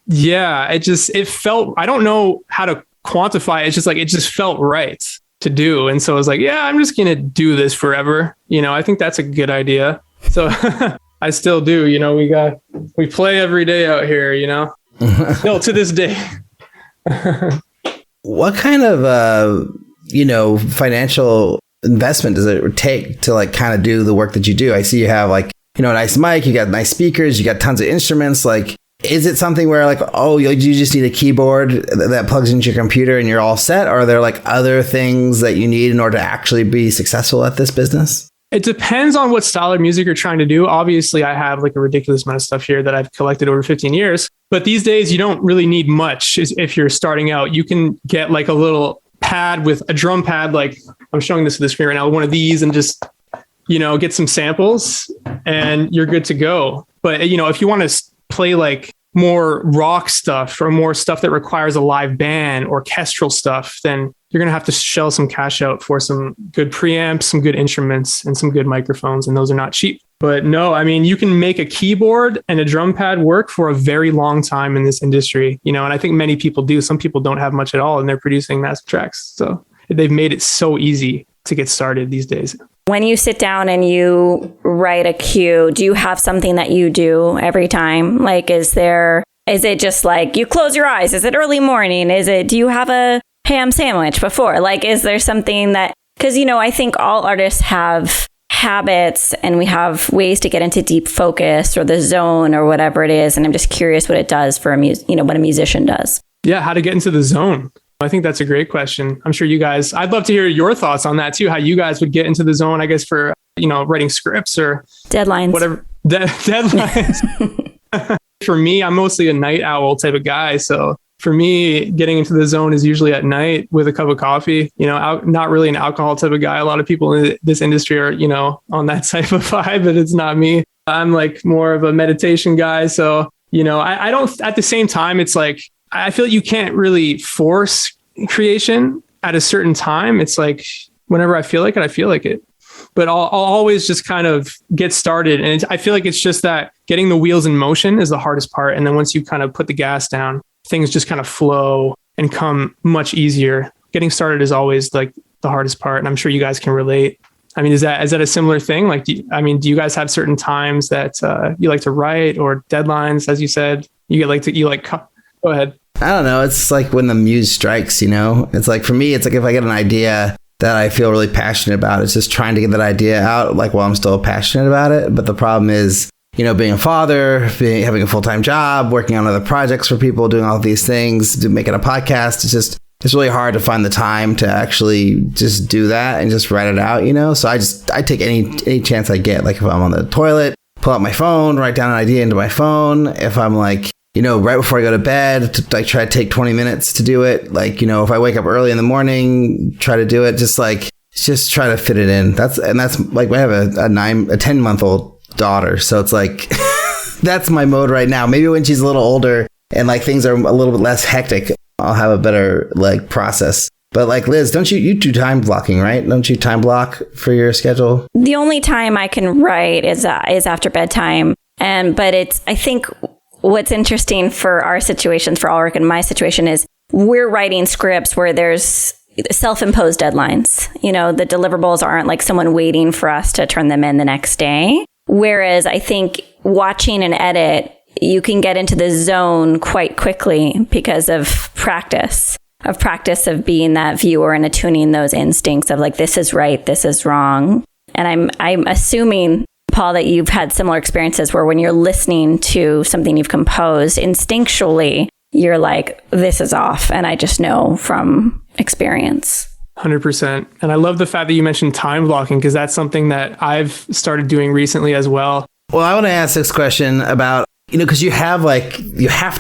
yeah, it felt, I don't know how to quantify it. It's just like, it just felt right to do. And so I was like, yeah, I'm just going to do this forever. I think that's a good idea. So I still do, we play every day out here, still to this day. What kind of, financial investment does it take to like kind of do the work that you do? I see you have like, a nice mic, you got nice speakers, you got tons of instruments. Like, is it something where like, oh, you just need a keyboard that plugs into your computer and you're all set? Or are there like other things that you need in order to actually be successful at this business? It depends on what style of music you're trying to do. Obviously, I have like a ridiculous amount of stuff here that I've collected over 15 years. But these days, you don't really need much if you're starting out. You can get like a little pad with a drum pad. Like I'm showing this to the screen right now, one of these, and just, get some samples and you're good to go. But, if you want to play like more rock stuff or more stuff that requires a live band, orchestral stuff, then you're going to have to shell some cash out for some good preamps, some good instruments, and some good microphones. And those are not cheap. But no, I mean, you can make a keyboard and a drum pad work for a very long time in this industry, and I think many people do. Some people don't have much at all and they're producing massive tracks. So they've made it so easy to get started these days. When you sit down and you write a cue, do you have something that you do every time? Like, is it just like you close your eyes? Is it early morning? Do you have a ham sandwich before? Like, is there something that, because, I think all artists have habits and we have ways to get into deep focus or the zone or whatever it is. And I'm just curious what it does for what a musician does. Yeah. How to get into the zone. I think that's a great question. I'm sure I'd love to hear your thoughts on that too, how you guys would get into the zone, I guess, for, writing scripts or deadlines, whatever. Deadlines. For me, I'm mostly a night owl type of guy. So for me, getting into the zone is usually at night with a cup of coffee, not really an alcohol type of guy. A lot of people in this industry are, on that type of vibe, but it's not me. I'm like more of a meditation guy. So, I don't, at the same time, it's like, I feel like you can't really force creation at a certain time. It's like, whenever I feel like it, I feel like it. But I'll always just kind of get started. And I feel like it's just that getting the wheels in motion is the hardest part. And then once you kind of put the gas down, things just kind of flow and come much easier. Getting started is always like the hardest part. And I'm sure you guys can relate. I mean, is that a similar thing? Like, do you guys have certain times that you like to write or deadlines, as you said? You get like go ahead. I don't know. It's like when the muse strikes, you know? It's like, for me, it's like if I get an idea that I feel really passionate about, it's just trying to get that idea out, like, while I'm still passionate about it. But the problem is, you know, being a father, having a full-time job, working on other projects for people, doing all these things, making a podcast, it's really hard to find the time to actually just do that and just write it out, you know? So I take any chance I get. Like if I'm on the toilet, pull out my phone, write down an idea into my phone. If I'm like, you know, right before I go to bed, like try to take 20 minutes to do it. Like, you know, if I wake up early in the morning, try to do it. Just try to fit it in. That's like, I have a 10-month-old daughter. So it's like, that's my mode right now. Maybe when she's a little older and like things are a little bit less hectic, I'll have a better like process. But like, Liz, don't you do time blocking, right? Don't you time block for your schedule? The only time I can write is after bedtime. But I think what's interesting for our situations, for Ulrich and my situation, is we're writing scripts where there's self-imposed deadlines. You know, the deliverables aren't like someone waiting for us to turn them in the next day. Whereas I think watching an edit, you can get into the zone quite quickly because of practice of being that viewer and attuning those instincts of like, this is right, this is wrong. And I'm assuming, Paul, that you've had similar experiences where when you're listening to something you've composed, instinctually, you're like, this is off. And I just know from experience. 100%. And I love the fact that you mentioned time blocking, because that's something that I've started doing recently as well. Well, I want to ask this question about, you know, because you have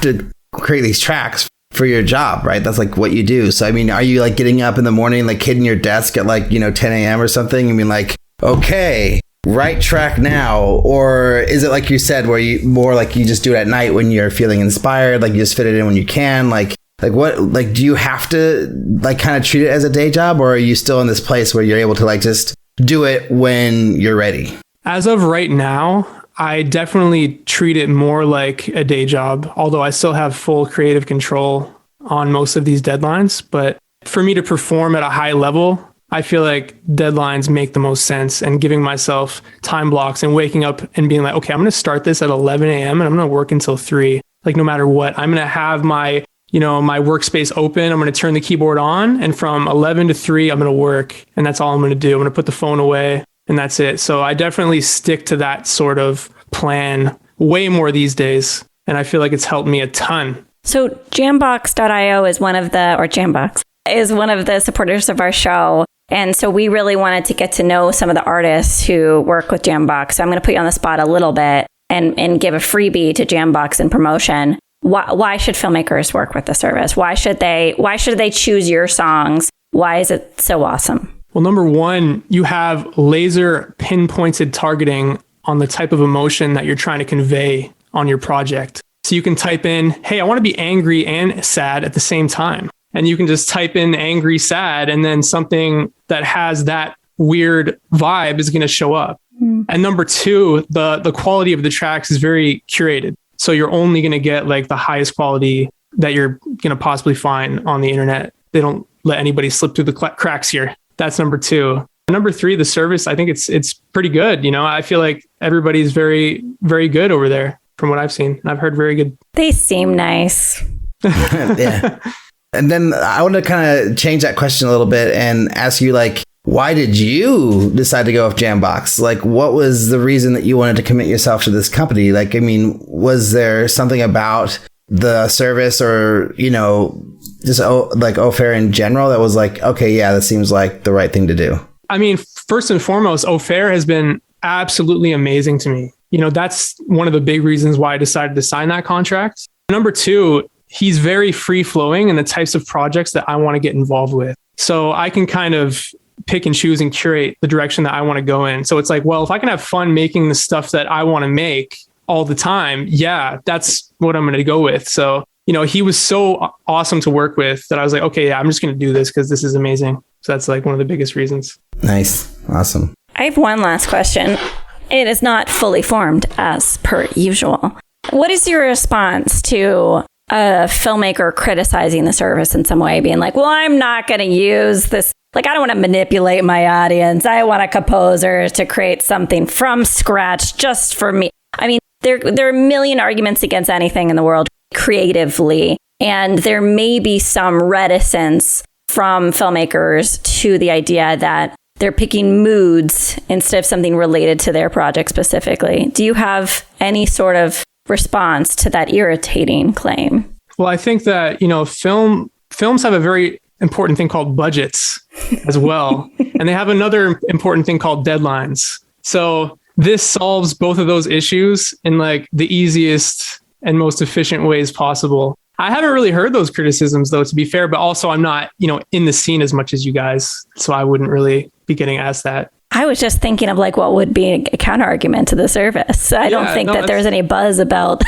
to create these tracks for your job, right? That's like what you do. So, I mean, are you like getting up in the morning, like hitting your desk at like, you know, 10 a.m. or something? I mean, like, okay, write track now. Or is it like you said, where you more like you just do it at night when you're feeling inspired, like you just fit it in when you can? Like what, like, do you have to like kind of treat it as a day job, or are you still in this place where you're able to like just do it when you're ready? As of right now, I definitely treat it more like a day job, although I still have full creative control on most of these deadlines. But for me to perform at a high level, I feel like deadlines make the most sense, and giving myself time blocks and waking up and being like, okay, I'm going to start this at 11 a.m. and I'm going to work until 3. Like, no matter what, I'm going to have my workspace open. I'm going to turn the keyboard on, and from 11 to 3, I'm going to work. And that's all I'm going to do. I'm going to put the phone away. And that's it. So I definitely stick to that sort of plan way more these days. And I feel like it's helped me a ton. So Jambox.io is one of the supporters of our show. And so we really wanted to get to know some of the artists who work with Jambox. So I'm going to put you on the spot a little bit and give a freebie to Jambox in promotion. Why should filmmakers work with the service? Why should they choose your songs? Why is it so awesome? Well, number one, you have laser pinpointed targeting on the type of emotion that you're trying to convey on your project. So you can type in, hey, I want to be angry and sad at the same time. And you can just type in angry, sad, and then something that has that weird vibe is going to show up. And number two, the quality of the tracks is very curated. So you're only going to get like the highest quality that you're going to possibly find on the internet. They don't let anybody slip through the cracks here. That's number two. Number three, the service, I think it's pretty good. You know, I feel like everybody's very, very good over there from what I've seen. I've heard very good. They seem nice. Yeah. And then I want to kind of change that question a little bit and ask you, like, why did you decide to go with Jambox? Like, what was the reason that you wanted to commit yourself to this company? Like, I mean, was there something about the service or, you know, just like Ofair in general that was like, okay, yeah, that seems like the right thing to do? I mean, first and foremost, Ofair has been absolutely amazing to me. You know, that's one of the big reasons why I decided to sign that contract. Number two, he's very free flowing in the types of projects that I want to get involved with. So I can kind of pick and choose and curate the direction that I want to go in. So it's like, well, if I can have fun making the stuff that I want to make all the time, yeah, that's what I'm going to go with. So, you know, he was so awesome to work with that I was like, okay, yeah, I'm just going to do this because this is amazing. So that's like one of the biggest reasons. Nice. Awesome. I have one last question. It is not fully formed as per usual. What is your response to a filmmaker criticizing the service in some way, being like, well, I'm not going to use this. Like, I don't want to manipulate my audience. I want a composer to create something from scratch just for me. I mean, there are a million arguments against anything in the world. creatively. And there may be some reticence from filmmakers to the idea that they're picking moods instead of something related to their project specifically. Do you have any sort of response to that irritating claim? Well, I think that, films have a very important thing called budgets as well. And they have another important thing called deadlines. So this solves both of those issues in like the easiest and most efficient ways possible. I haven't really heard those criticisms, though, to be fair, but also I'm not, in the scene as much as you guys. So I wouldn't really be getting asked that. I was just thinking of like what would be a counter argument to the service. I don't think that there's any buzz about.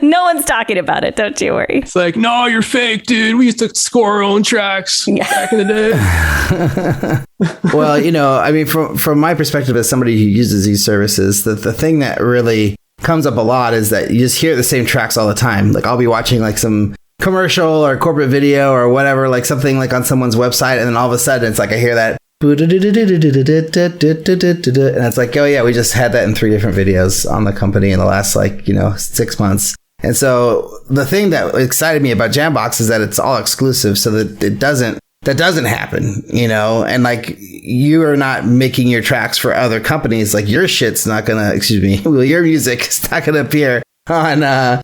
No one's talking about it. Don't you worry. It's like, no, you're fake, dude. We used to score our own tracks back in the day. Well, from my perspective as somebody who uses these services, the thing that really comes up a lot is that you just hear the same tracks all the time. Like I'll be watching like some commercial or corporate video or whatever, like something like on someone's website, and then all of a sudden it's like I hear that. And it's like, oh yeah, we just had that in 3 different videos on the company in the last 6 months. And so the thing that excited me about Jambox is that it's all exclusive, so that that doesn't happen, and like you are not making your tracks for other companies. Like your shit's not gonna, your music is not gonna appear on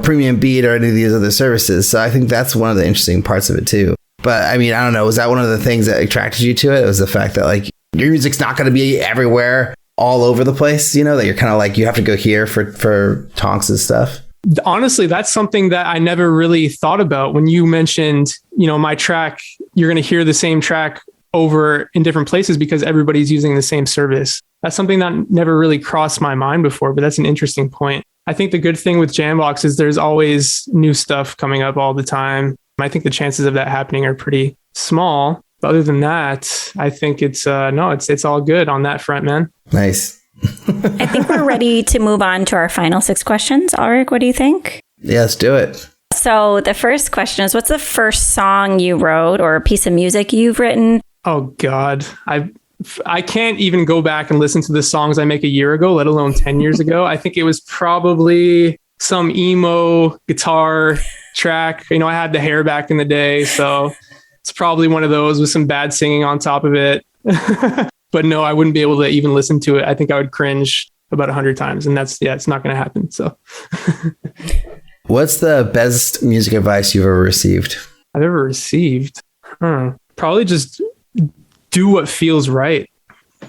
Premium Beat or any of these other services. So I think that's one of the interesting parts of it too. But I mean, I don't know. Was that one of the things that attracted you to it? It was the fact that like your music's not going to be everywhere, all over the place. That you're kind of like you have to go here for Tonks' stuff. Honestly, that's something that I never really thought about. When you mentioned, my track, you're going to hear the same track over in different places because everybody's using the same service. That's something that never really crossed my mind before, but that's an interesting point. I think the good thing with Jambox is there's always new stuff coming up all the time. I think the chances of that happening are pretty small. But other than that, I think it's all good on that front, man. Nice. I think we're ready to move on to our final 6 questions. Ulrich, what do you think? Yeah, let's do it. So the first question is, what's the first song you wrote or a piece of music you've written? Oh, God. I can't even go back and listen to the songs I make a year ago, let alone 10 years ago. I think it was probably some emo guitar track. I had the hair back in the day, so it's probably one of those with some bad singing on top of it. But no, I wouldn't be able to even listen to it. I think I would cringe about 100 times, and it's not going to happen. So what's the best music advice you've ever received? I've ever received? Probably just do what feels right.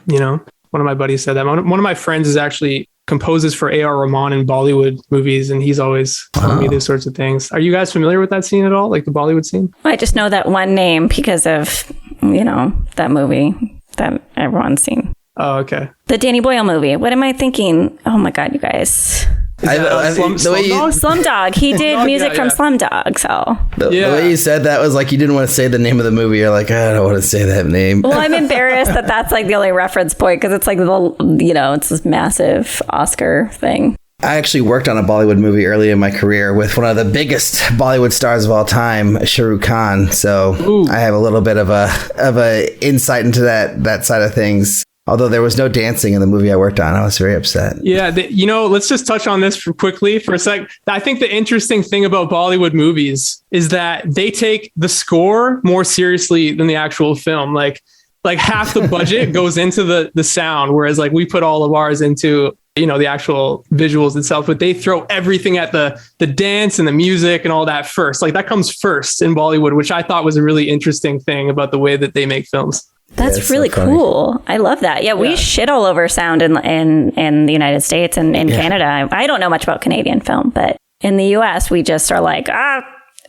One of my buddies said that. One of my friends is actually composes for A.R. Rahman in Bollywood movies, and he's always telling me these sorts of things. Are you guys familiar with that scene at all? Like the Bollywood scene? I just know that one name because of, that movie that everyone's seen. Oh, okay. The Danny Boyle movie. What am I thinking? Oh my God, you guys. Slumdog. He did music from Slumdog. So the way you said that was like you didn't want to say the name of the movie. You're like, I don't want to say that name. Well, I'm embarrassed that that's like the only reference point because it's like it's this massive Oscar thing. I actually worked on a Bollywood movie early in my career with one of the biggest Bollywood stars of all time, Shah Rukh Khan. So I have a little bit of a insight into that side of things. Although there was no dancing in the movie I worked on, I was very upset. Yeah, let's just touch on this quickly for a sec. I think the interesting thing about Bollywood movies is that they take the score more seriously than the actual film. Like half the budget goes into the sound, whereas like we put all of ours into the actual visuals itself. But they throw everything at the dance and the music and all that first. Like that comes first in Bollywood, which I thought was a really interesting thing about the way that they make films. That's really so cool. I love that. Yeah, we shit all over sound in the United States and in Canada. I don't know much about Canadian film, but in the US, we just are like,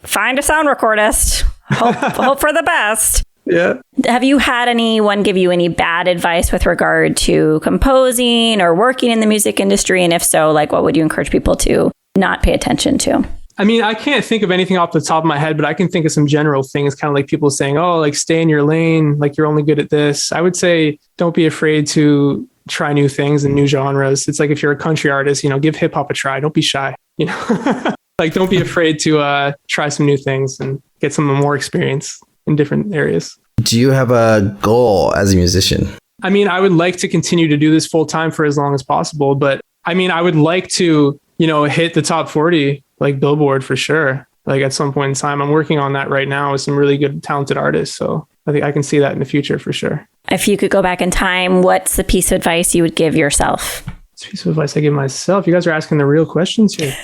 find a sound recordist. Hope for the best. Yeah. Have you had anyone give you any bad advice with regard to composing or working in the music industry? And if so, like, what would you encourage people to not pay attention to? I mean, I can't think of anything off the top of my head, but I can think of some general things, kind of like people saying, oh, like stay in your lane, like you're only good at this. I would say don't be afraid to try new things and new genres. It's like if you're a country artist, give hip hop a try. Don't be shy, like don't be afraid to try some new things and get some more experience in different areas. Do you have a goal as a musician? I mean, I would like to continue to do this full time for as long as possible, but I mean, I would like to, hit the top 40 like Billboard for sure. Like at some point in time, I'm working on that right now with some really good, talented artists. So I think I can see that in the future for sure. If you could go back in time, what's the piece of advice you would give yourself? It's a piece of advice I give myself. You guys are asking the real questions here.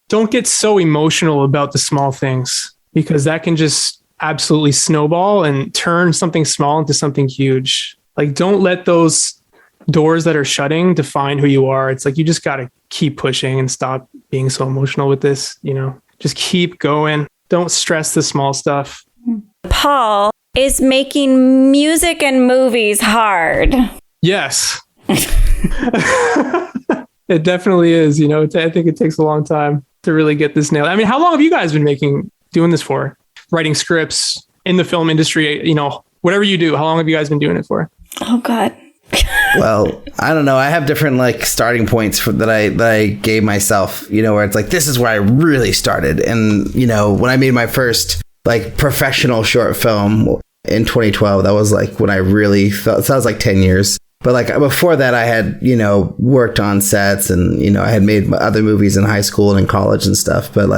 Don't get so emotional about the small things, because that can just absolutely snowball and turn something small into something huge. Like, don't let those doors that are shutting define who you are. It's like, you just got to keep pushing and stop being so emotional with this, just keep going. Don't stress the small stuff. Paul, is making music and movies hard? Yes. It definitely is. I think it takes a long time to really get this nailed. I mean, how long have you guys been doing this for? Writing scripts in the film industry, whatever you do, how long have you guys been doing it for? Oh, God. Well, I don't know. I have different starting points that I gave myself, where it's like, this is where I really started. And, when I made my first professional short film in 2012, that was when I really felt, so that was 10 years. But before that, I had, worked on sets and, I had made other movies in high school and in college and stuff. But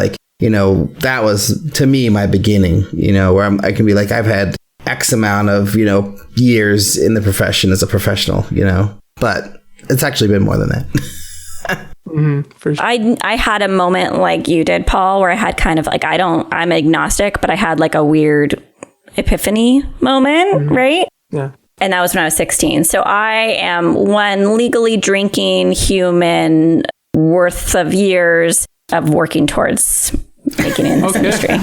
that was to me my beginning, where I can be I've had X amount of, years in the profession as a professional, but it's actually been more than that. For sure. I had a moment like you did, Paul, where I had kind of I'm agnostic, but I had a weird epiphany moment, right? Yeah. And that was when I was 16. So I am one legally drinking human worth of years of working towards making it in this industry.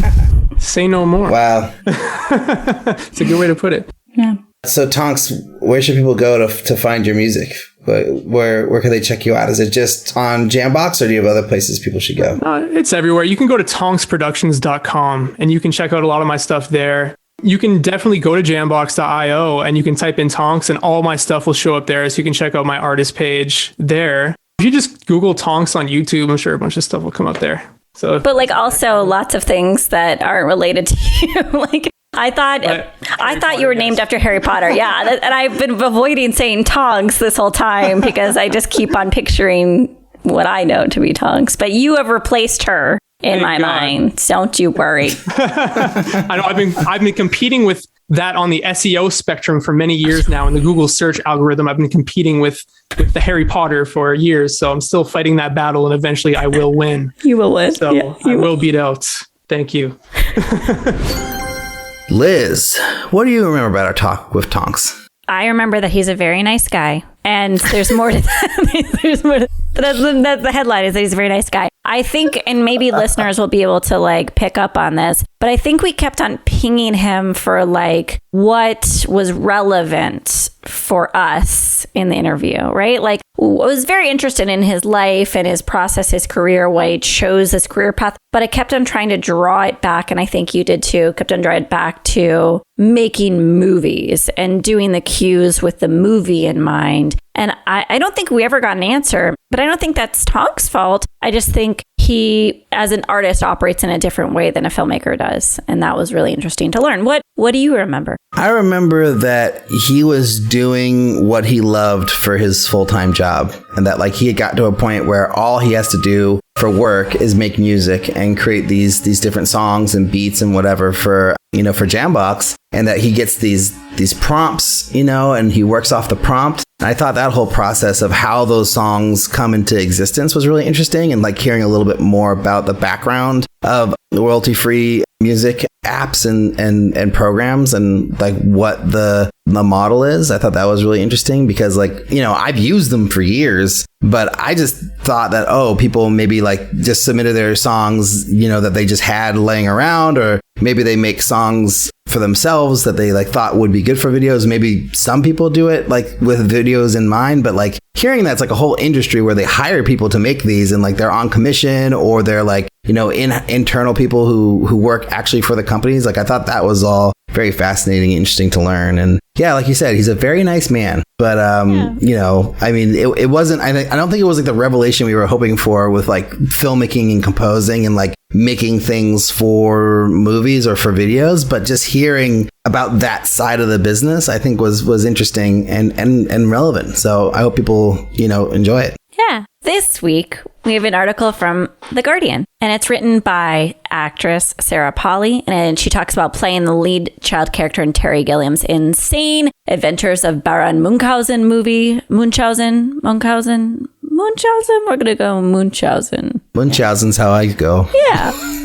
Say no more. Wow. It's a good way to put it. Yeah. So Tonks, where should people go to find your music? Where can they check you out? Is it just on Jambox, or do you have other places people should go? It's everywhere. You can go to tonksproductions.com and you can check out a lot of my stuff there. You can definitely go to jambox.io and you can type in Tonks and all my stuff will show up there. So you can check out my artist page there. If you just Google Tonks on YouTube, I'm sure a bunch of stuff will come up there. So, but also lots of things that aren't related to you. I thought you were named after Harry Potter. Yeah. And I've been avoiding saying Tonks this whole time because I just keep on picturing what I know to be Tonks. But you have replaced her in my mind. Don't you worry. I know I've been competing with that on the SEO spectrum for many years now. In the Google search algorithm, I've been competing with the Harry Potter for years. So I'm still fighting that battle, and eventually I will win. You will win. So yeah, I will beat out. Thank you. Liz, what do you remember about our talk with Tonks? I remember that he's a very nice guy. And there's more to that. There's more to that's the headline, is that he's a very nice guy. I think, and maybe listeners will be able to pick up on this, but I think we kept on pinging him for what was relevant for us in the interview, right? I was very interested in his life and his process, his career, why he chose this career path, but I kept on trying to draw it back, and I think you did too, kept on drawing it back to making movies and doing the cues with the movie in mind. And I don't think we ever got an answer, but I don't think that's Tonks' fault. I just think he, as an artist, operates in a different way than a filmmaker does. And that was really interesting to learn. What do you remember? I remember that he was doing what he loved for his full-time job, and that he had got to a point where all he has to do for work is make music and create these different songs and beats and whatever for Jambox, and that he gets these prompts, and he works off the prompt. And I thought that whole process of how those songs come into existence was really interesting, and hearing a little bit more about the background of royalty-free music apps and programs, and what the model is. I thought that was really interesting because I've used them for years, but I just thought that, people maybe just submitted their songs, that they just had laying around, or maybe they make songs for themselves that they thought would be good for videos. Maybe some people do it with videos in mind, but hearing that's a whole industry where they hire people to make these, and they're on commission, or they're internal people who work actually for the companies. I thought that was all very fascinating and interesting to learn. And yeah, like you said, he's a very nice man. But it wasn't. I don't think it was the revelation we were hoping for with filmmaking and composing and making things for movies or for videos. But just hearing about that side of the business, I think was interesting and relevant. So I hope people enjoy it. Yeah. This week, we have an article from The Guardian, and it's written by actress Sarah Polley, and she talks about playing the lead child character in Terry Gilliam's insane Adventures of Baron Munchausen movie. Munchausen? We're going to go Munchausen. Munchausen's how I go. Yeah.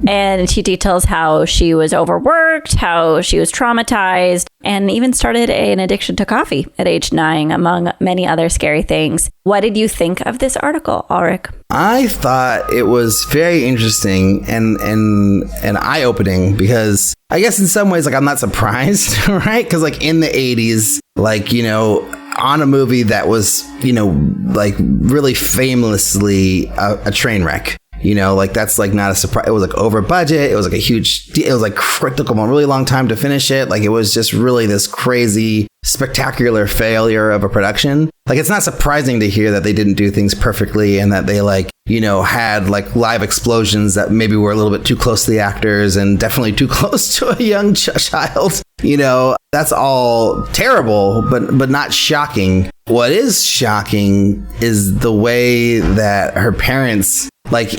And she details how she was overworked, how she was traumatized, and even started an addiction to coffee at age 9, among many other scary things. What did you think of this article, Ulrich? I thought it was very interesting and eye-opening because I guess in some ways, like, I'm not surprised, right? Because, like, in the 80s, like, you know, on a movie that was, you know, like, really famously a train wreck. You know, like, that's like not a surprise. It was like over budget. It was like it was like critical, a really long time to finish it. Like, it was just really this crazy, spectacular failure of a production. Like, it's not surprising to hear that they didn't do things perfectly and that they, like, you know, had like live explosions that maybe were a little bit too close to the actors and definitely too close to a young child. You know, that's all terrible, but not shocking. What is shocking is the way that her parents, like,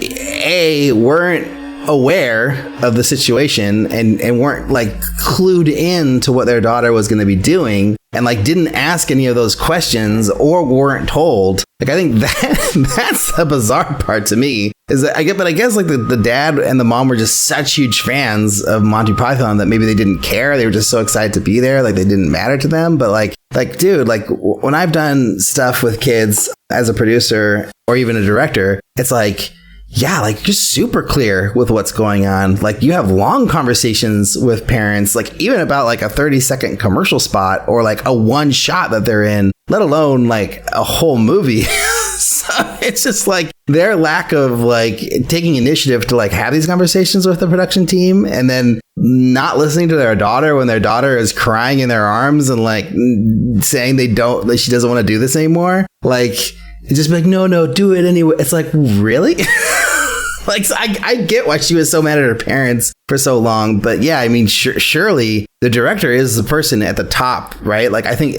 weren't aware of the situation and weren't, like, clued in to what their daughter was going to be doing and, like, didn't ask any of those questions or weren't told. Like, I think that's the bizarre part to me is that I guess like the dad and the mom were just such huge fans of Monty Python that maybe they didn't care. They were just so excited to be there. Like, they didn't matter to them. But like, dude, like, when I've done stuff with kids as a producer or even a director, it's like, yeah, like, you're super clear with what's going on. Like, you have long conversations with parents, like, even about like a 30-second commercial spot or like a one shot that they're in, let alone like a whole movie. So it's just like their lack of like taking initiative to like have these conversations with the production team and then not listening to their daughter when their daughter is crying in their arms and like saying she doesn't want to do this anymore. Like, just be like, no, do it anyway. It's like, really? Like, so I get why she was so mad at her parents for so long. But yeah, I mean, surely the director is the person at the top, right? Like, I think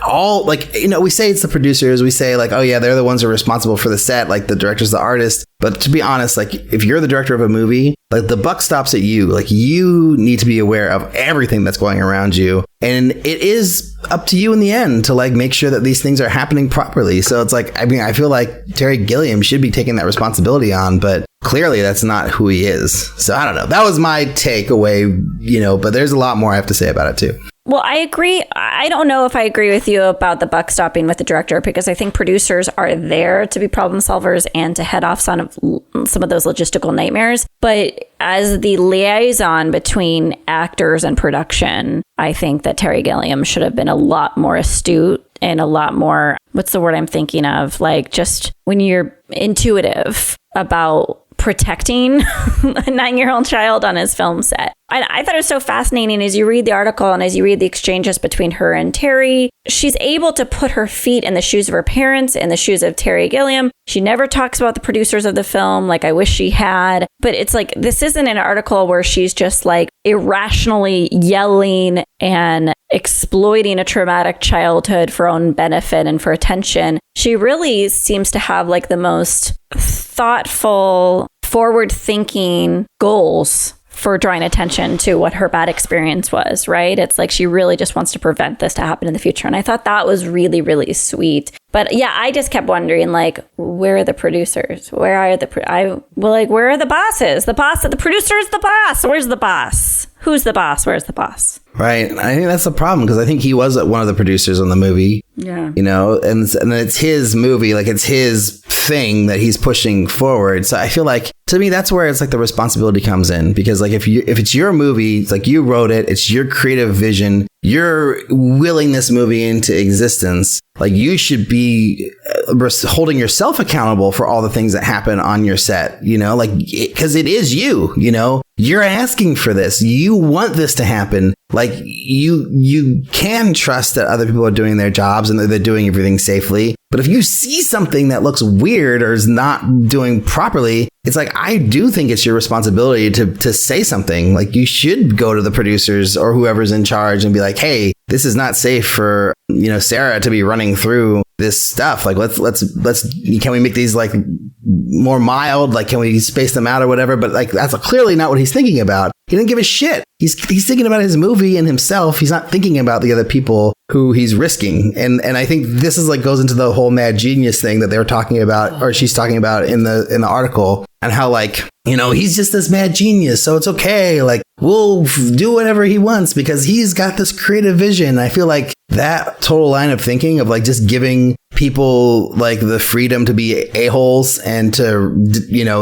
all, like, you know, we say it's the producers. We say like, oh yeah, they're the ones who are responsible for the set. Like, the director's the artist. But to be honest, like, if you're the director of a movie, like, the buck stops at you. Like, you need to be aware of everything that's going around you. And it is up to you in the end to like make sure that these things are happening properly. So it's like, I mean, I feel like Terry Gilliam should be taking that responsibility on, but clearly that's not who he is. So I don't know. That was my takeaway, you know, but there's a lot more I have to say about it too. Well, I agree. I don't know if I agree with you about the buck stopping with the director, because I think producers are there to be problem solvers and to head off some of those logistical nightmares. But as the liaison between actors and production, I think that Terry Gilliam should have been a lot more astute and a lot more, what's the word I'm thinking of? Like, just when you're intuitive about protecting a 9-year-old child on his film set. I thought it was so fascinating as you read the article and as you read the exchanges between her and Terry. She's able to put her feet in the shoes of her parents, in the shoes of Terry Gilliam. She never talks about the producers of the film like I wish she had. But it's like, this isn't an article where she's just like irrationally yelling and exploiting a traumatic childhood for own benefit and for attention. She really seems to have like the most thoughtful, forward-thinking goals for drawing attention to what her bad experience was, right? It's like she really just wants to prevent this to happen in the future. And I thought that was really, really sweet. But yeah, I just kept wondering, like, where are the producers? Where are where are the bosses? The producer is the boss. Where's the boss? Who's the boss? Where's the boss? Right. I think that's the problem, because I think he was one of the producers on the movie. Yeah. You know, and it's his movie, like, it's his thing that he's pushing forward. So I feel like, to me, that's where it's like the responsibility comes in, because like if it's your movie, it's like you wrote it, it's your creative vision, you're willing this movie into existence. Like, you should be holding yourself accountable for all the things that happen on your set, you know, like, because it is you know, you're asking for this. You want this to happen. Like, you can trust that other people are doing their jobs and that they're doing everything safely. But if you see something that looks weird or is not doing properly, it's like, I do think it's your responsibility to say something. Like, you should go to the producers or whoever's in charge and be like, hey, this is not safe for, Sarah to be running through this stuff. Like, let's can we make these like more mild? Like, can we space them out or whatever? But like, that's clearly not what he's thinking about. He didn't give a shit. He's thinking about his movie and himself. He's not thinking about the other people who he's risking. And I think this is like goes into the whole mad genius thing that they were talking about, or she's talking about in the article, and how like, he's just this mad genius. So it's okay. Like, we'll do whatever he wants because he's got this creative vision. I feel like that total line of thinking of like just giving people like the freedom to be a-holes and to,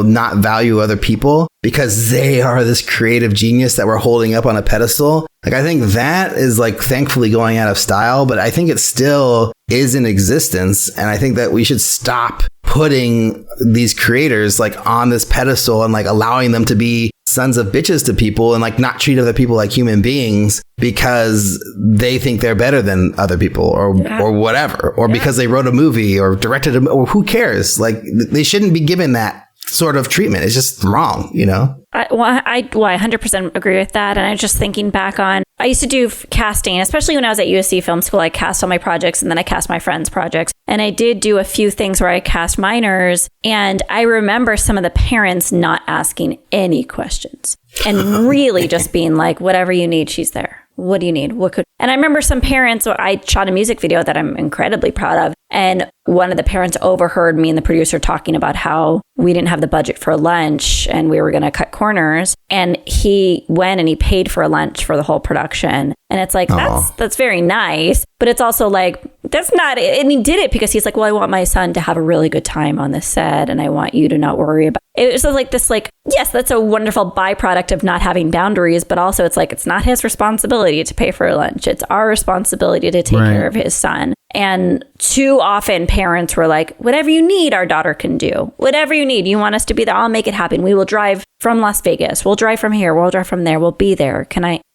not value other people because they are this creative genius that we're holding up on a pedestal. Like, I think that is like thankfully going out of style, but I think it still is in existence. And I think that we should stop putting these creators like on this pedestal and like allowing them to be sons of bitches to people and like not treat other people like human beings because they think they're better than other people or whatever, or because they wrote a movie or directed a, or who cares? Like, they shouldn't be given that sort of treatment. It's just wrong, I 100% agree with that. And I'm just thinking back on, I used to do casting, especially when I was at USC Film School. I cast all my projects and then I cast my friends' projects. And I did do a few things where I cast minors. And I remember some of the parents not asking any questions and really just being like, whatever you need, she's there. What do you need? And I remember some parents, I shot a music video that I'm incredibly proud of. And one of the parents overheard me and the producer talking about how we didn't have the budget for lunch and we were going to cut corners. And he went and he paid for a lunch for the whole production. And it's like, that's very nice. But it's also like, that's not it. And he did it because he's like, well, I want my son to have a really good time on this set. And I want you to not worry about it. It was like this, like, yes, that's a wonderful byproduct of not having boundaries. But also it's like, it's not his responsibility to pay for a lunch. It's our responsibility to take care of his son. And too often parents were like, whatever you need, our daughter can do. Whatever you need. You want us to be there? I'll make it happen. We will drive from Las Vegas. We'll drive from here. We'll drive from there. We'll be there.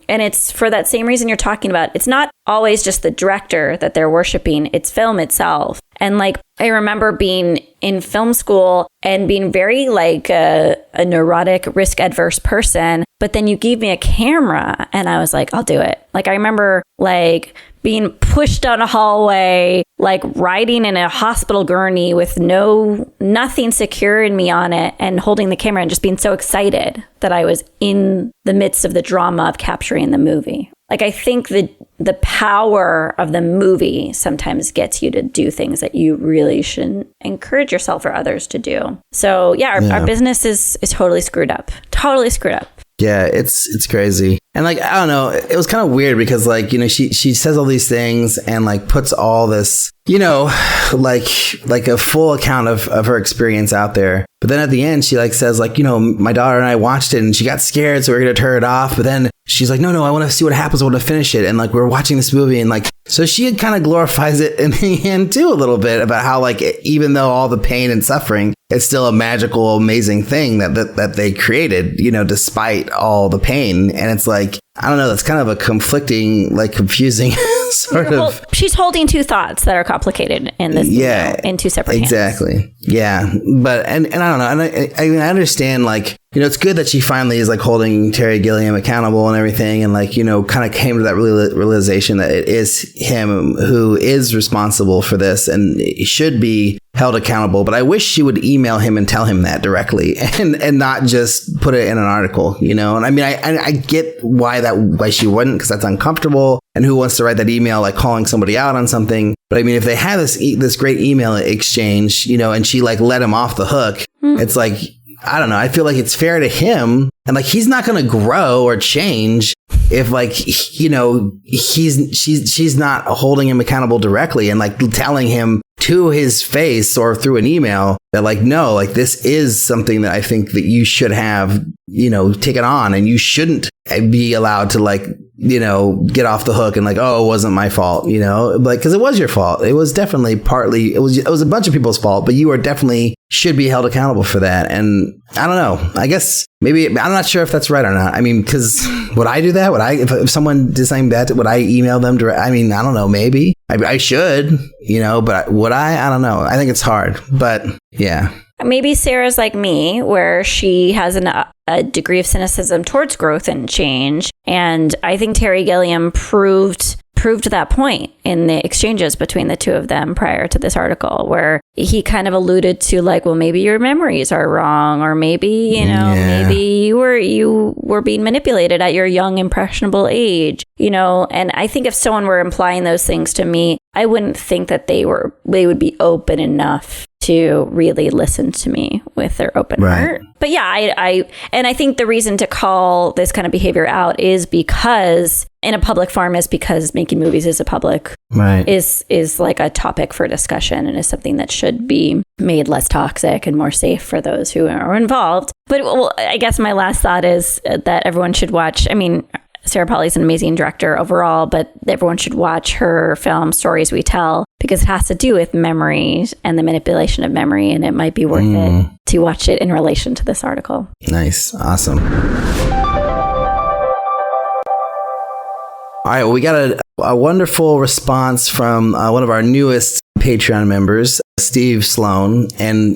And it's for that same reason you're talking about. It's not always just the director that they're worshiping. It's film itself. And like, I remember being in film school and being very like a neurotic, risk adverse person. But then you gave me a camera and I was like, I'll do it. Like, I remember like being pushed down a hallway, like riding in a hospital gurney with nothing securing me on it and holding the camera and just being so excited that I was in the midst of the drama of capturing the movie. Like, I think the power of the movie sometimes gets you to do things that you really shouldn't encourage yourself or others to do. So our business is totally screwed up. Totally screwed up. Yeah, it's crazy. And like, I don't know, it was kind of weird because like, she says all these things and like puts all this, like a full account of her experience out there. But then at the end, she like says like, my daughter and I watched it and she got scared. So we're going to turn it off. But then she's like, no, I want to see what happens. I want to finish it. And like, we're watching this movie and like, so she kind of glorifies it in the end too, a little bit about how like, even though all the pain and suffering, it's still a magical, amazing thing that they created, despite all the pain. And it's like, I don't know, that's kind of a conflicting, like confusing sort of. She's holding two thoughts that are complicated in this, in two separate hands. Exactly. Yeah. But, and I don't know. And I understand like, it's good that she finally is like holding Terry Gilliam accountable and everything. And like, kind of came to that realization that it is him who is responsible for this and should be held accountable. But I wish she would email him and tell him that directly and not just put it in an article, And I mean, I get why she wouldn't, because that's uncomfortable. And who wants to write that email, like calling somebody out on something? But I mean, if they had this great email exchange, and she like let him off the hook, it's like, I don't know. I feel like it's fair to him. And like, he's not going to grow or change if like, she's not holding him accountable directly and like telling him to his face or through an email that like, no, like this is something that I think that you should have, taken on, and you shouldn't be allowed to like, get off the hook and like, oh, it wasn't my fault, like, because it was your fault. It was definitely partly, it was a bunch of people's fault, but you are definitely should be held accountable for that. And I don't know. I guess maybe I'm not sure if that's right or not. I mean, because would I do that? Would I, if someone did something bad, would I email them direct? I mean, I don't know. Maybe I should, but would I? I don't know. I think it's hard, but yeah. Maybe Sarah's like me, where she has a degree of cynicism towards growth and change. And I think Terry Gilliam proved that point in the exchanges between the two of them prior to this article, where he kind of alluded to like, well, maybe your memories are wrong, or maybe, maybe you were being manipulated at your young, impressionable age, and I think if someone were implying those things to me, I wouldn't think that they would be open enough to really listen to me with their open heart. But yeah, I think the reason to call this kind of behavior out is because in a public forum is because making movies is a public is like a topic for discussion and is something that should be made less toxic and more safe for those who are involved. But I guess my last thought is that everyone should watch. I mean, Sarah Polley's an amazing director overall, but everyone should watch her film Stories We Tell, because it has to do with memories and the manipulation of memory, and it might be worth it to watch it in relation to this article. Nice. Awesome. All right, well, we got a wonderful response from one of our newest Patreon members, Steve Sloan. And,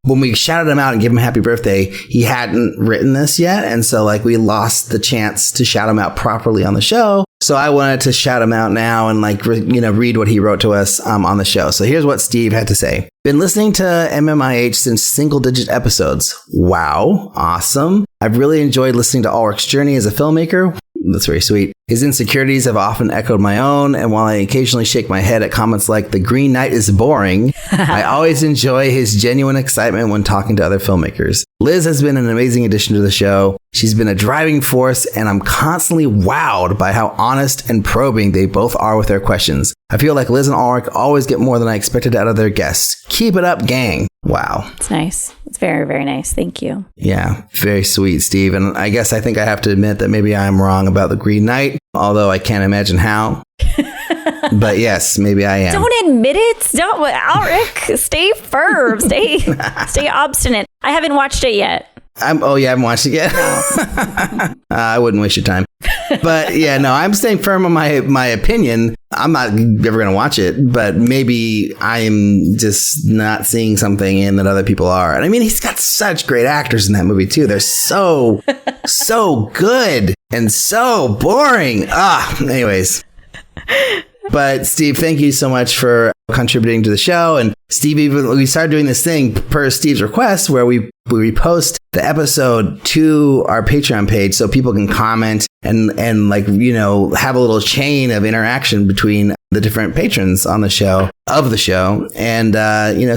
when we shouted him out and gave him a happy birthday, he hadn't written this yet. And so we lost the chance to shout him out properly on the show. So I wanted to shout him out now and read what he wrote to us on the show. So here's what Steve had to say. Been listening to MMIH since single-digit episodes. Wow. Awesome. I've really enjoyed listening to Ulrich's journey as a filmmaker. That's very sweet. His insecurities have often echoed my own, and while I occasionally shake my head at comments like, "The Green Knight is boring," I always enjoy his genuine excitement when talking to other filmmakers. Liz has been an amazing addition to the show. She's been a driving force, and I'm constantly wowed by how honest and probing they both are with their questions. I feel like Liz and Ulrich always get more than I expected out of their guests. Keep it up, gang. Wow. It's nice. It's very, very nice. Thank you. Yeah, very sweet, Steve. And I guess I think I have to admit that maybe I'm wrong about the Green Knight, although I can't imagine how. But yes, maybe I am. Don't admit it. Don't, Ulrich. Stay firm. Stay obstinate. I haven't watched it yet. I haven't watched it yet. I wouldn't waste your time. But yeah, no, I'm staying firm on my opinion. I'm not ever going to watch it, but maybe I'm just not seeing something in that other people are. And I mean, he's got such great actors in that movie too. They're so good and so boring. Anyways. But Steve, thank you so much for contributing to the show. And Steve, we started doing this thing per Steve's request where we repost the episode to our Patreon page so people can comment and have a little chain of interaction between the different patrons on the show. And,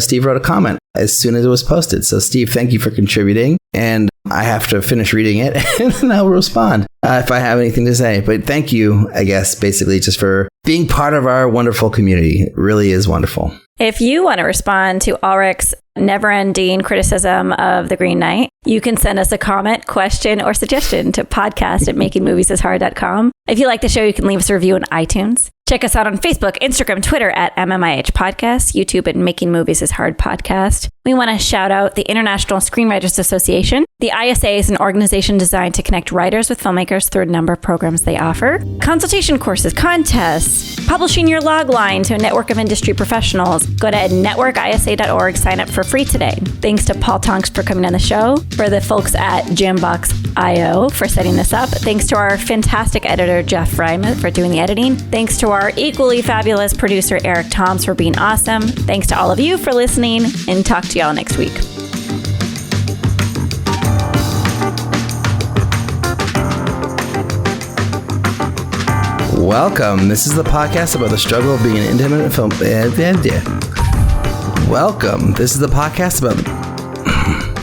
Steve wrote a comment as soon as it was posted. So Steve, thank you for contributing. And I have to finish reading it and then I'll respond if I have anything to say. But thank you, I guess, basically just for being part of our wonderful community. It really is wonderful. If you want to respond to Ulrich's never-ending criticism of The Green Knight, you can send us a comment, question, or suggestion to podcast@makingmoviesishard.com. If you like the show, you can leave us a review on iTunes. Check us out on Facebook, Instagram, Twitter at MMIH Podcast, YouTube at Making Movies is Hard Podcast. We want to shout out the International Screenwriters Association. The ISA is an organization designed to connect writers with filmmakers through a number of programs they offer. Consultation courses, contests, publishing your log line to a network of industry professionals. Go to networkisa.org, sign up for free today. Thanks to Paul Tonks for coming on the show, for the folks at Jambox.io for setting this up. Thanks to our fantastic editor, Jeff Fryman, for doing the editing. Thanks to our equally fabulous producer, Eric Toms, for being awesome. Thanks to all of you for listening, and talk to y'all next week. Welcome. This is the podcast about the struggle of being an independent film. Welcome. This is the podcast about